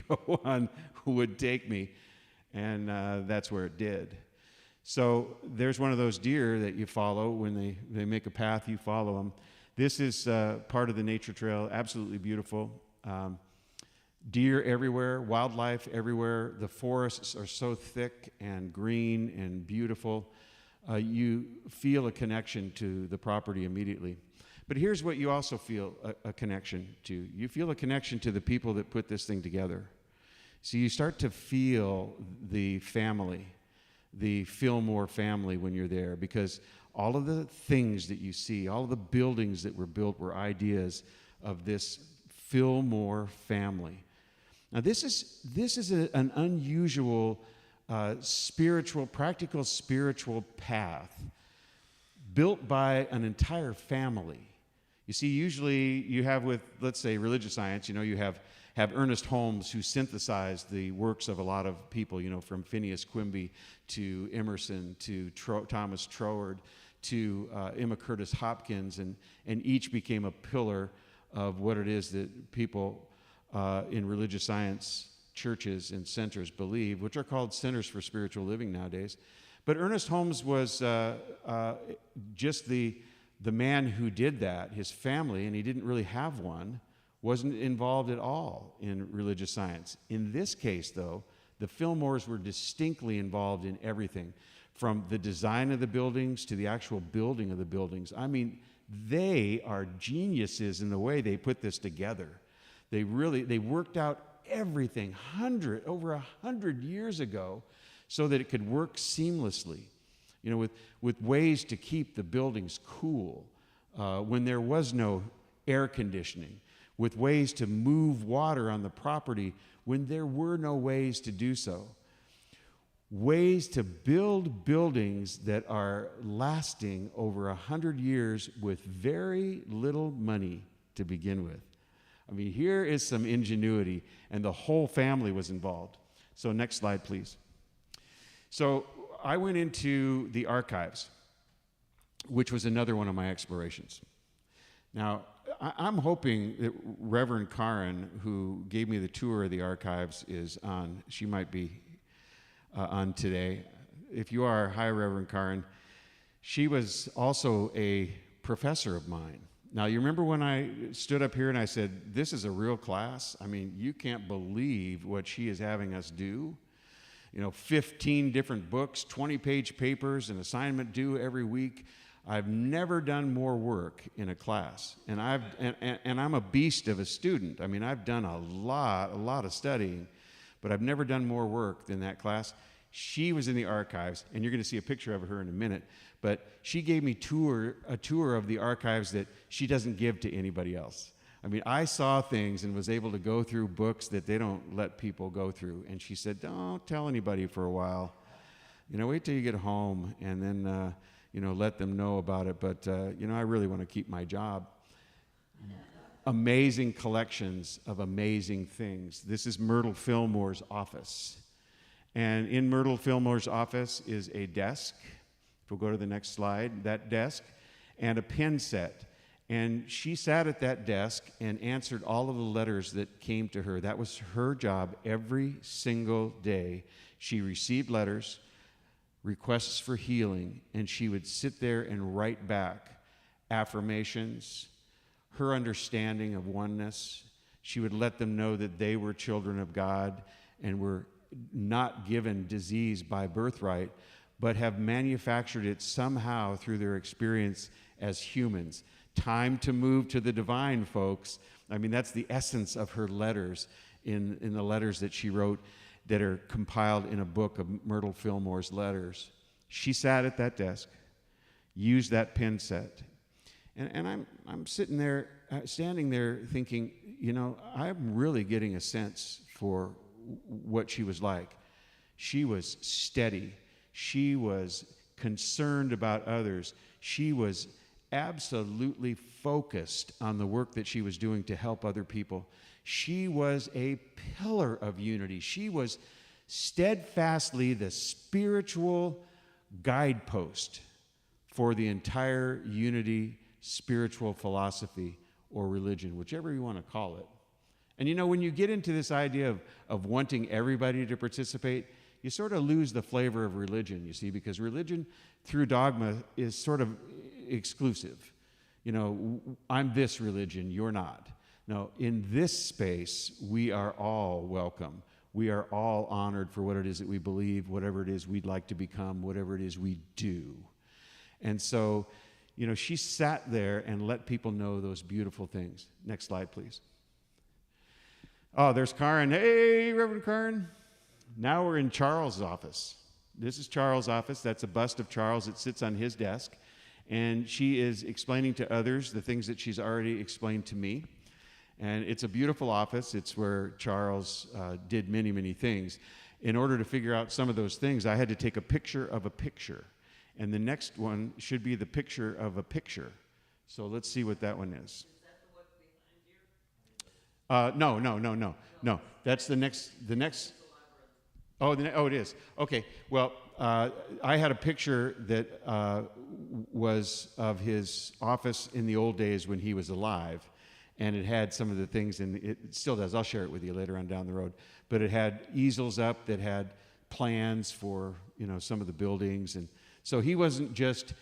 go on would take me. And that's where it did. So there's one of those deer that you follow. When they make a path, you follow them. This is part of the nature trail, absolutely beautiful. Deer everywhere, wildlife everywhere. The forests are so thick and green and beautiful. You feel a connection to the property immediately. But here's what you also feel a connection to. You feel a connection to the people that put this thing together. So you start to feel the family, the Fillmore family when you're there, because all of the things that you see, all of the buildings that were built were ideas of this Fillmore family. Now this is an unusual practical spiritual path built by an entire family. You see, usually you have with, let's say, religious science, you have Ernest Holmes, who synthesized the works of a lot of people, from Phineas Quimby to Emerson to Thomas Troward to Emma Curtis Hopkins, and each became a pillar of what it is that people in religious science churches and centers believe, which are called Centers for Spiritual Living nowadays. But Ernest Holmes was just the man who did that. His family, and he didn't really have one, wasn't involved at all in religious science. In this case, though, the Fillmores were distinctly involved in everything, from the design of the buildings to the actual building of the buildings. I mean, they are geniuses in the way they put this together. They worked out everything over 100 years ago so that it could work seamlessly, with ways to keep the buildings cool when there was no air conditioning, with ways to move water on the property when there were no ways to do so, ways to build buildings that are lasting over 100 years with very little money to begin with. I mean, here is some ingenuity, and the whole family was involved. So next slide, please. So I went into the archives, which was another one of my explorations. Now, I'm hoping that Reverend Karen, who gave me the tour of the archives, is on. She might be on today. If you are, hi, Reverend Karen. She was also a professor of mine. Now, you remember when I stood up here and I said, this is a real class? I mean, you can't believe what she is having us do. 15 different books, 20-page papers, an assignment due every week. I've never done more work in a class, and I'm a beast of a student. I mean, I've done a lot of studying, but I've never done more work than that class. She was in the archives, and you're going to see a picture of her in a minute, but she gave me a tour of the archives that she doesn't give to anybody else. I mean, I saw things and was able to go through books that they don't let people go through, and she said, don't tell anybody for a while. Wait till you get home, and then let them know about it. But, I really want to keep my job. Amazing collections of amazing things. This is Myrtle Fillmore's office. And in Myrtle Fillmore's office is a desk. If we'll go to the next slide, that desk, and a pen set. And she sat at that desk and answered all of the letters that came to her. That was her job every single day. She received letters, requests for healing, and she would sit there and write back affirmations, her understanding of oneness. She would let them know that they were children of God and were not given disease by birthright, but have manufactured it somehow through their experience as humans. Time to move to the divine, folks. I mean, that's the essence of her letters in the letters that she wrote that are compiled in a book of Myrtle Fillmore's letters. She sat at that desk, used that pen set, and I'm standing there thinking, I'm really getting a sense for what she was like. She was steady. She was concerned about others. She was absolutely focused on the work that she was doing to help other people. She was a pillar of unity. She was steadfastly the spiritual guidepost for the entire unity spiritual philosophy or religion, whichever you want to call it. And when you get into this idea of wanting everybody to participate, you sort of lose the flavor of religion, you see, because religion through dogma is sort of exclusive. I'm this religion, you're not. No, in this space, we are all welcome. We are all honored for what it is that we believe, whatever it is we'd like to become, whatever it is we do. And so, she sat there and let people know those beautiful things. Next slide, please. Oh, there's Karen. Hey, Reverend Karen. Now we're in Charles' office. This is Charles' office. That's a bust of Charles. It sits on his desk. And she is explaining to others the things that she's already explained to me. And it's a beautiful office. It's where Charles did many, many things. in order to figure out some of those things, I had to take a picture of a picture. And the next one should be the picture of a picture. So let's see what that one is. Is that the one behind you? No. That's the next. Oh, it is. Okay. Well, I had a picture that was of his office in the old days when he was alive, and it had some of the things, and it still does. I'll share it with you later on down the road. But it had easels up that had plans for some of the buildings, and so he wasn't just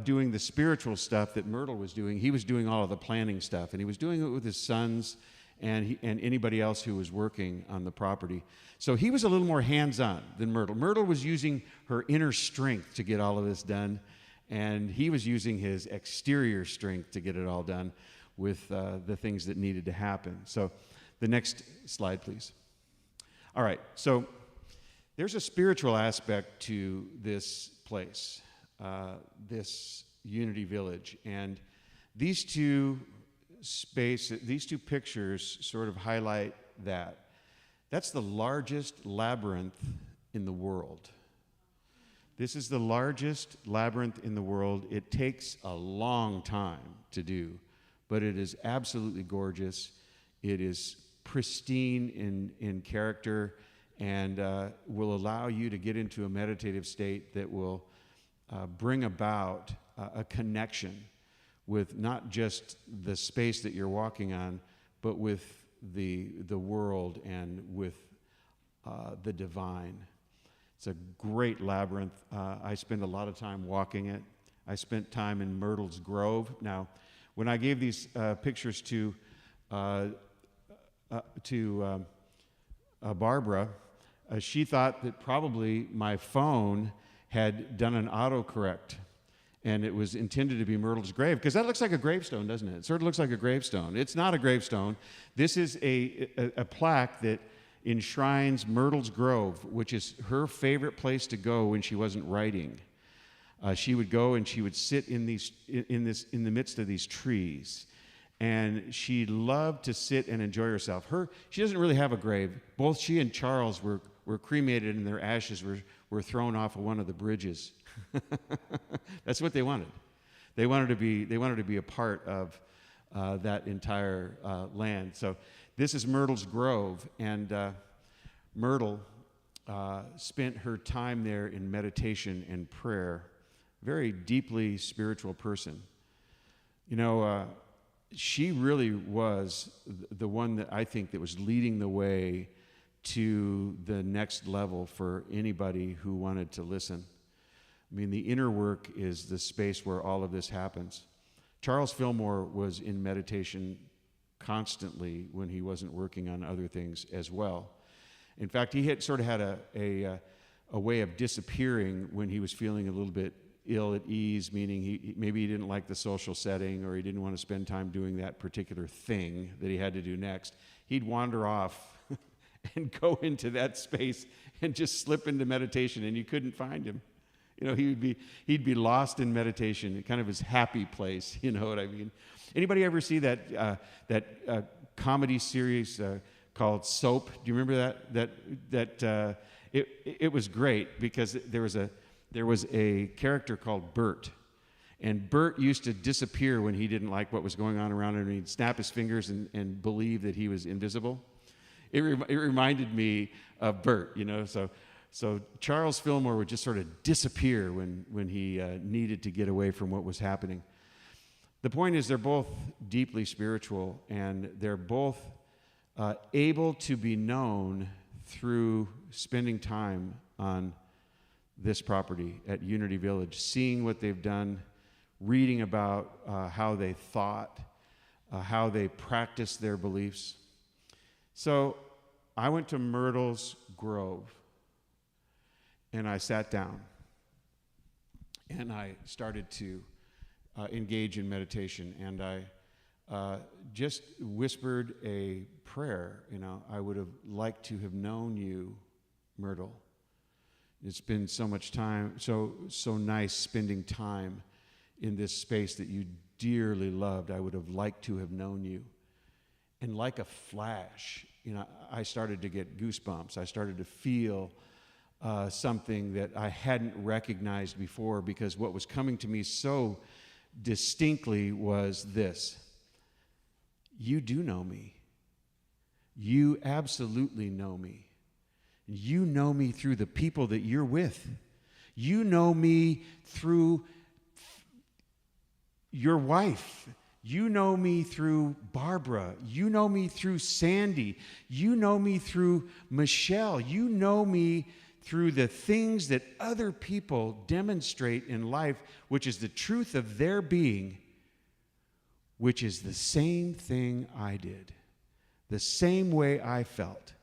doing the spiritual stuff that Myrtle was doing. He was doing all of the planning stuff, and he was doing it with his sons and anybody else who was working on the property. So he was a little more hands-on than Myrtle. Myrtle was using her inner strength to get all of this done, and he was using his exterior strength to get it all done with the things that needed to happen. So the next slide, please. All right, so there's a spiritual aspect to this place, this Unity Village, and these two pictures sort of highlight that. That's the largest labyrinth in the world. This is the largest labyrinth in the world. It takes a long time to do, but it is absolutely gorgeous. It is pristine in character, and will allow you to get into a meditative state that will bring about a connection with not just the space that you're walking on, but with the world and with the divine. It's a great labyrinth. I spend a lot of time walking it. I spent time in Myrtle's Grove. Now, when I gave these pictures to Barbara, she thought that probably my phone had done an autocorrect, and it was intended to be Myrtle's grave, because that looks like a gravestone, doesn't it? It sort of looks like a gravestone. It's not a gravestone. This is a plaque that enshrines Myrtle's Grove, which is her favorite place to go when she wasn't writing. She would go and she would sit in the midst of these trees, and she loved to sit and enjoy herself. She doesn't really have a grave. Both she and Charles were cremated, and their ashes were thrown off of one of the bridges. That's what they wanted. They wanted to be a part of that entire land. So this is Myrtle's Grove, and Myrtle spent her time there in meditation and prayer. Very deeply spiritual person. She really was the one that I think that was leading the way to the next level for anybody who wanted to listen. I mean, the inner work is the space where all of this happens. Charles Fillmore was in meditation constantly when he wasn't working on other things as well. In fact, he had sort of had a way of disappearing when he was feeling a little bit ill at ease, meaning maybe he didn't like the social setting, or he didn't want to spend time doing that particular thing that he had to do next. He'd wander off and go into that space and just slip into meditation, and you couldn't find him. He'd be lost in meditation, kind of his happy place. You know what I mean? Anybody ever see that comedy series called Soap? Do you remember that? It was great because there was a character called Bert, and Bert used to disappear when he didn't like what was going on around him, and he'd snap his fingers and believe that he was invisible. It reminded me of Bert, So Charles Fillmore would just sort of disappear when he needed to get away from what was happening. The point is, they're both deeply spiritual, and they're both able to be known through spending time on this property at Unity Village, seeing what they've done, reading about how they thought, how they practiced their beliefs. So I went to Myrtle's Grove, and I sat down, and I started to engage in meditation, and I just whispered a prayer. I would have liked to have known you, Myrtle. It's been so much time, so nice spending time in this space that you dearly loved. I would have liked to have known you. And like a flash, I started to get goosebumps. I started to feel something that I hadn't recognized before, because what was coming to me so distinctly was this: you do know me. You absolutely know me. You know me through the people that you're with. You know me through your wife. You know me through Barbara. You know me through Sandy. You know me through Michelle. You know me through the things that other people demonstrate in life, which is the truth of their being, which is the same thing I did, the same way I felt.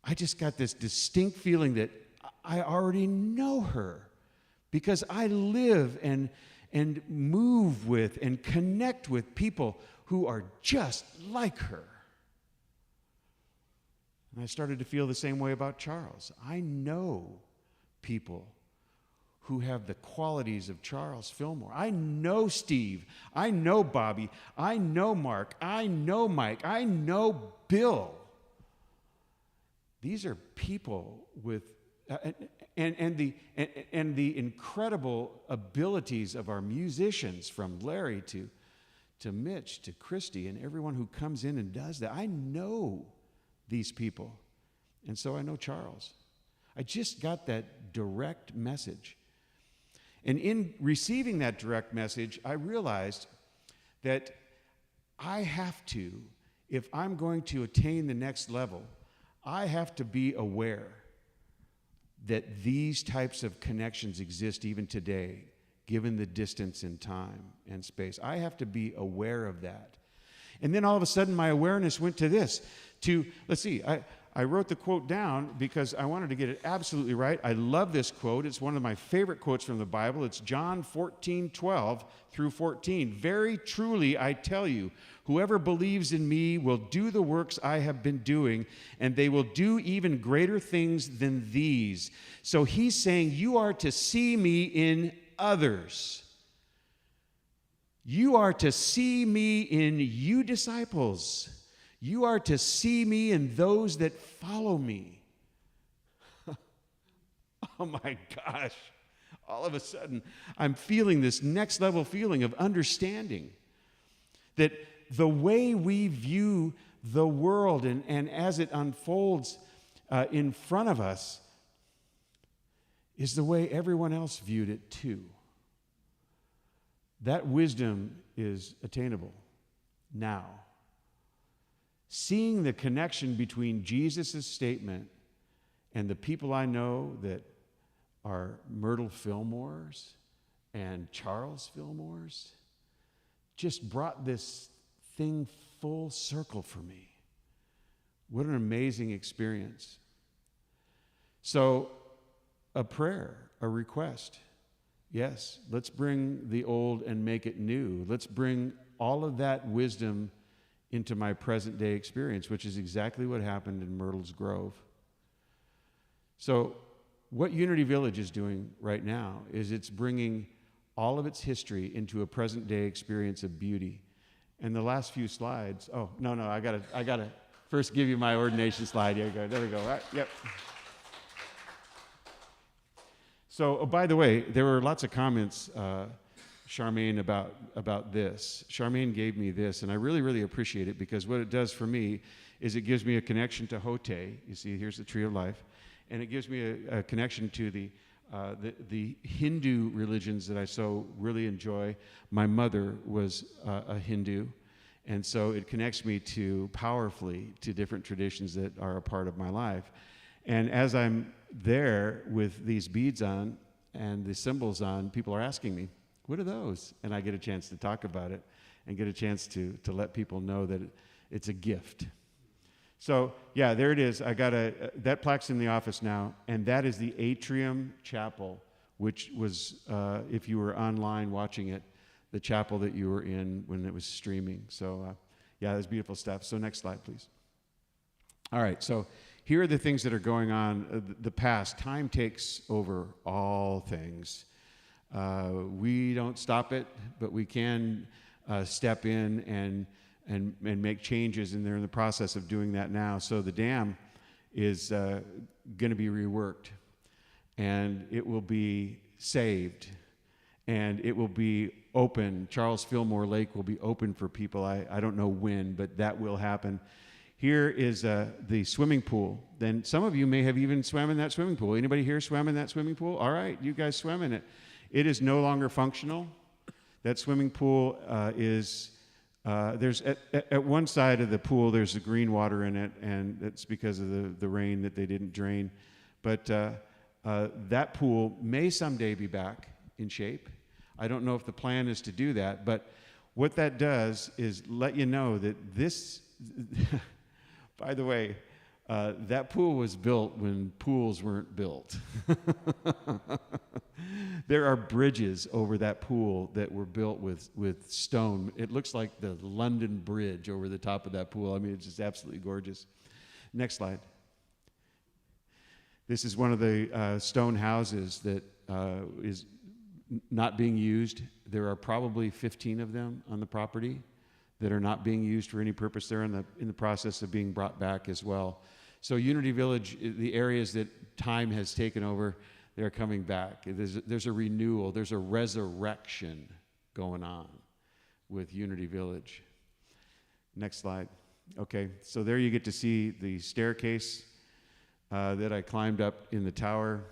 I just got this distinct feeling that I already know her, because I live and move with and connect with people who are just like her. And I started to feel the same way about Charles. I know people who have the qualities of Charles Fillmore. I know Steve. I know Bobby. I know Mark. I know Mike. I know Bill. These are people with and the incredible abilities of our musicians, from Larry to Mitch to Christy and everyone who comes in and does that. I know these people, and so I know Charles. I just got that direct message. And in receiving that direct message, I realized that I have to, if I'm going to attain the next level, I have to be aware that these types of connections exist even today, given the distance in time and space. I have to be aware of that. And then all of a sudden, my awareness went to this, let's see, I wrote the quote down because I wanted to get it absolutely right. I love this quote. It's one of my favorite quotes from the Bible. It's John 14:12 through 14. Very truly, I tell you, whoever believes in me will do the works I have been doing, and they will do even greater things than these. So he's saying, you are to see me in others. You are to see me in you disciples. You are to see me in those that follow me. Oh my gosh. All of a sudden, I'm feeling this next level feeling of understanding that the way we view the world and as it unfolds in front of us is the way everyone else viewed it too. That wisdom is attainable now. Seeing the connection between Jesus' statement and the people I know that are Myrtle Fillmores and Charles Fillmores just brought this thing full circle for me. What an amazing experience. So, a prayer, a request. Yes, let's bring the old and make it new. Let's bring all of that wisdom into my present day experience, which is exactly what happened in Myrtle's Grove. So, what Unity Village is doing right now is it's bringing all of its history into a present day experience of beauty. And the last few slides, I gotta first give you my ordination slide. Here we go. There we go. Right, yep. So, by the way, there were lots of comments, Charmaine, about this. Charmaine gave me this, and I really, really appreciate it, because what it does for me is it gives me a connection to Hote. You see, here's the Tree of Life. And it gives me a connection to the Hindu religions that I so really enjoy. My mother was a Hindu, and so it connects me powerfully to different traditions that are a part of my life. And as I'm there with these beads on and the symbols on, people are asking me, what are those? And I get a chance to talk about it and get a chance to let people know that it's a gift. So, yeah, there it is. I got that plaque's in the office now, and that is the Atrium Chapel, which was, if you were online watching it, the chapel that you were in when it was streaming. So, yeah, that's beautiful stuff. So, next slide, please. All right, so here are the things that are going on. The past, time takes over all things. We don't stop it, but we can step in and make changes, and they're in the process of doing that now. So the dam is going to be reworked, and it will be saved, and it will be open. Charles Fillmore Lake will be open for people. I don't know when, but that will happen. Here is the swimming pool. Then some of you may have even swam in that swimming pool. Anybody here swam in that swimming pool? All right, you guys swam in it. It is no longer functional. That swimming pool is, there's at one side of the pool, there's the green water in it, and that's because of the rain that they didn't drain. But that pool may someday be back in shape. I don't know if the plan is to do that, but what that does is let you know that this, by the way, that pool was built when pools weren't built. There are bridges over that pool that were built with stone. It looks like the London Bridge over the top of that pool. I mean, it's just absolutely gorgeous. Next slide. This is one of the stone houses that is not being used. There are probably 15 of them on the property that are not being used for any purpose. They're in the process of being brought back as well. So Unity Village, the areas that time has taken over, they're coming back. There's a renewal, there's a resurrection going on with Unity Village. Next slide. Okay, so there you get to see the staircase that I climbed up in the tower,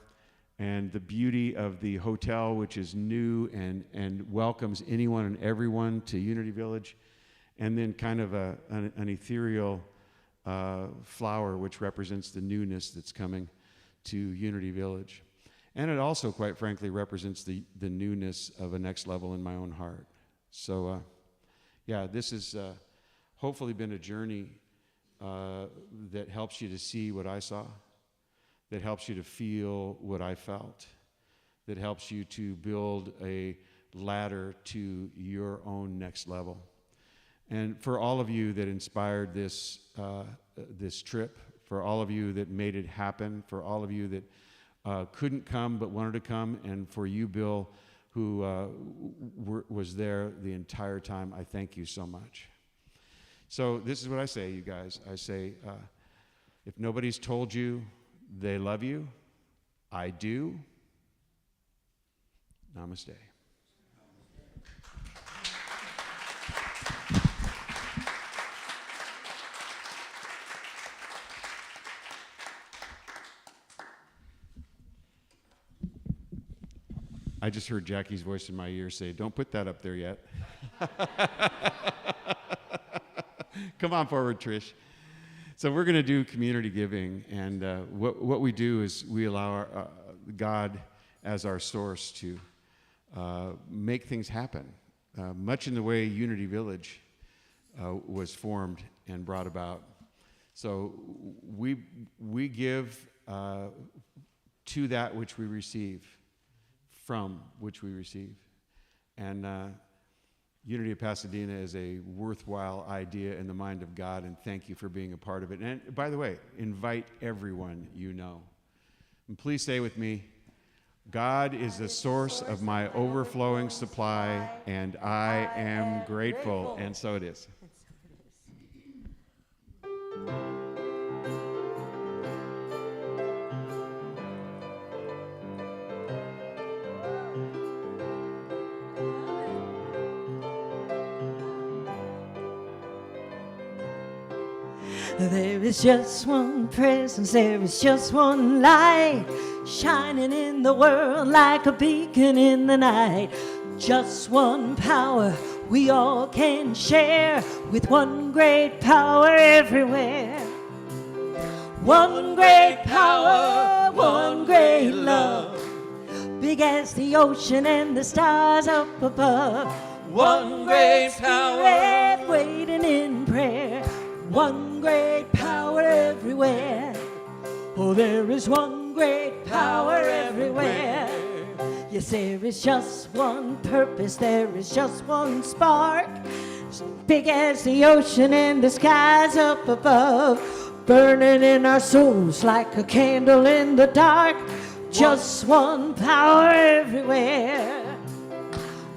and the beauty of the hotel, which is new and welcomes anyone and everyone to Unity Village, and then kind of an ethereal flower, which represents the newness that's coming to Unity Village. And it also, quite frankly, represents the newness of a next level in my own heart. So, yeah, this has hopefully been a journey that helps you to see what I saw, that helps you to feel what I felt, that helps you to build a ladder to your own next level. And for all of you that inspired this trip, for all of you that made it happen, for all of you that couldn't come but wanted to come, and for you, Bill, who was there the entire time, I thank you so much. So this is what I say, you guys. I say, if nobody's told you they love you, I do. Namaste. I just heard Jackie's voice in my ear say, don't put that up there yet. Come on forward, Trish. So we're going to do community giving, and what we do is we allow God as our source to make things happen, much in the way Unity Village was formed and brought about. So we give to that which we receive, from which we receive. And Unity of Pasadena is a worthwhile idea in the mind of God, and thank you for being a part of it. And by the way, invite everyone you know. And please say with me, God is the source of my overflowing supply, and I am grateful. And so it is. There is just one presence, there is just one light, shining in the world like a beacon in the night. Just one power we all can share, with one great power everywhere. One great power, one great love, big as the ocean and the stars up above. One great power waiting in prayer. One great power everywhere. Oh, there is one great power everywhere. Yes, there is just one purpose, there is just one spark, big as the ocean and the skies up above, burning in our souls like a candle in the dark. Just one power everywhere.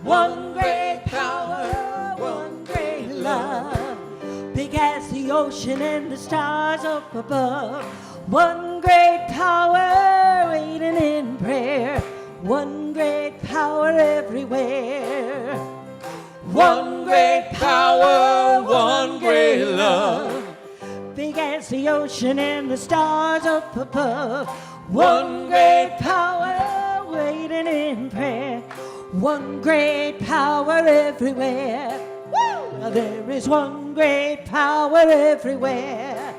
One great power, one great love, the ocean and the stars up above. One great power waiting in prayer. One great power everywhere. One great power, one great love. Big as the ocean and the stars up above. One great power waiting in prayer. One great power everywhere. Woo! There is one great power everywhere.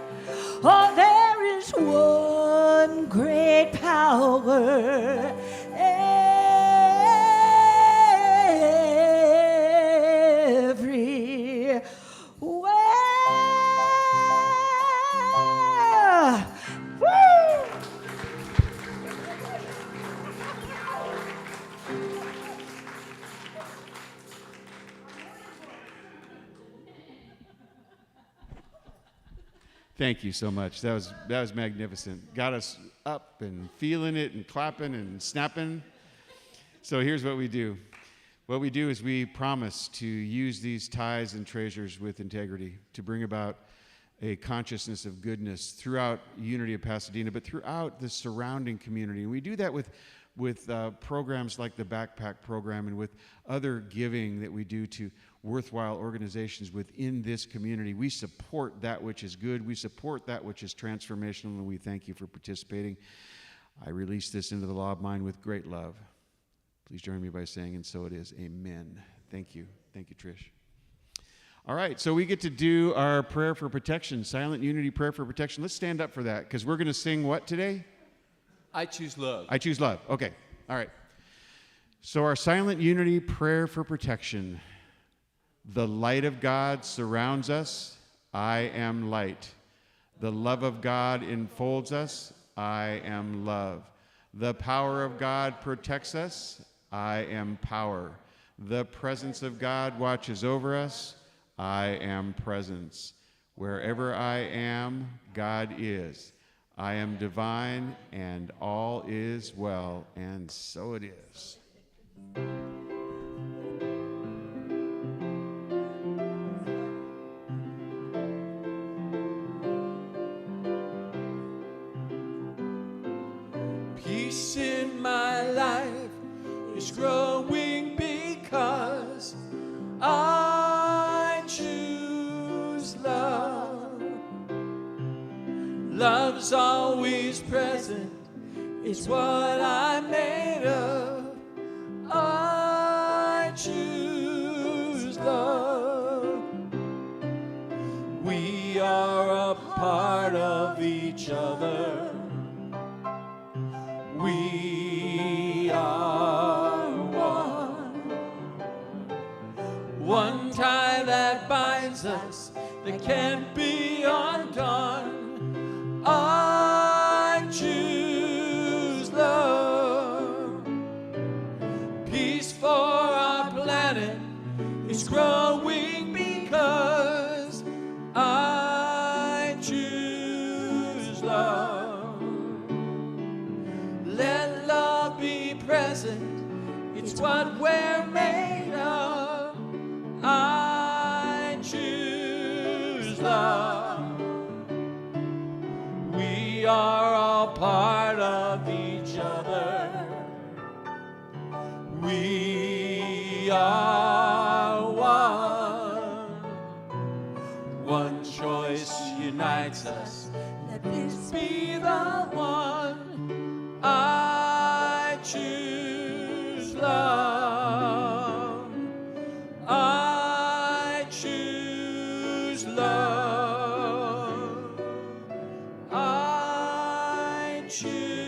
Oh, there is one great power everywhere. Woo! Thank you so much. That was magnificent. Got us up and feeling it and clapping and snapping. So here's what we do. What we do is we promise to use these tithes and treasures with integrity to bring about a consciousness of goodness throughout Unity of Pasadena, but throughout the surrounding community. And we do that with programs like the Backpack Program and with other giving that we do to worthwhile organizations within this community. We support that which is good. We support that which is transformational, and we thank you for participating. I release this into the law of mine with great love. Please join me by saying, and so it is. Amen. Thank you. Thank you, Trish. All right, so we get to do our prayer for protection, silent unity prayer for protection. Let's stand up for that, because we're going to sing what today? I choose love. I choose love. Okay. All right. So our silent unity prayer for protection. The light of God surrounds us. I am light. The love of God enfolds us. I am love. The power of God protects us. I am power. The presence of God watches over us. I am presence. Wherever I am, God is. I am divine, and all is well, and so it is. Peace in my life is growing because I choose love. Love's always present, it's what I'm made of. I choose love. We are a part of each other. We are one. One tie that binds us that can't be undone. I choose love. Peace for our planet is growing because I choose love. Let love be present, it's what we're made of. I choose love. We are all part of each other. We are one. One choice unites us. Let this be the one. I choose love. I choose love. I choose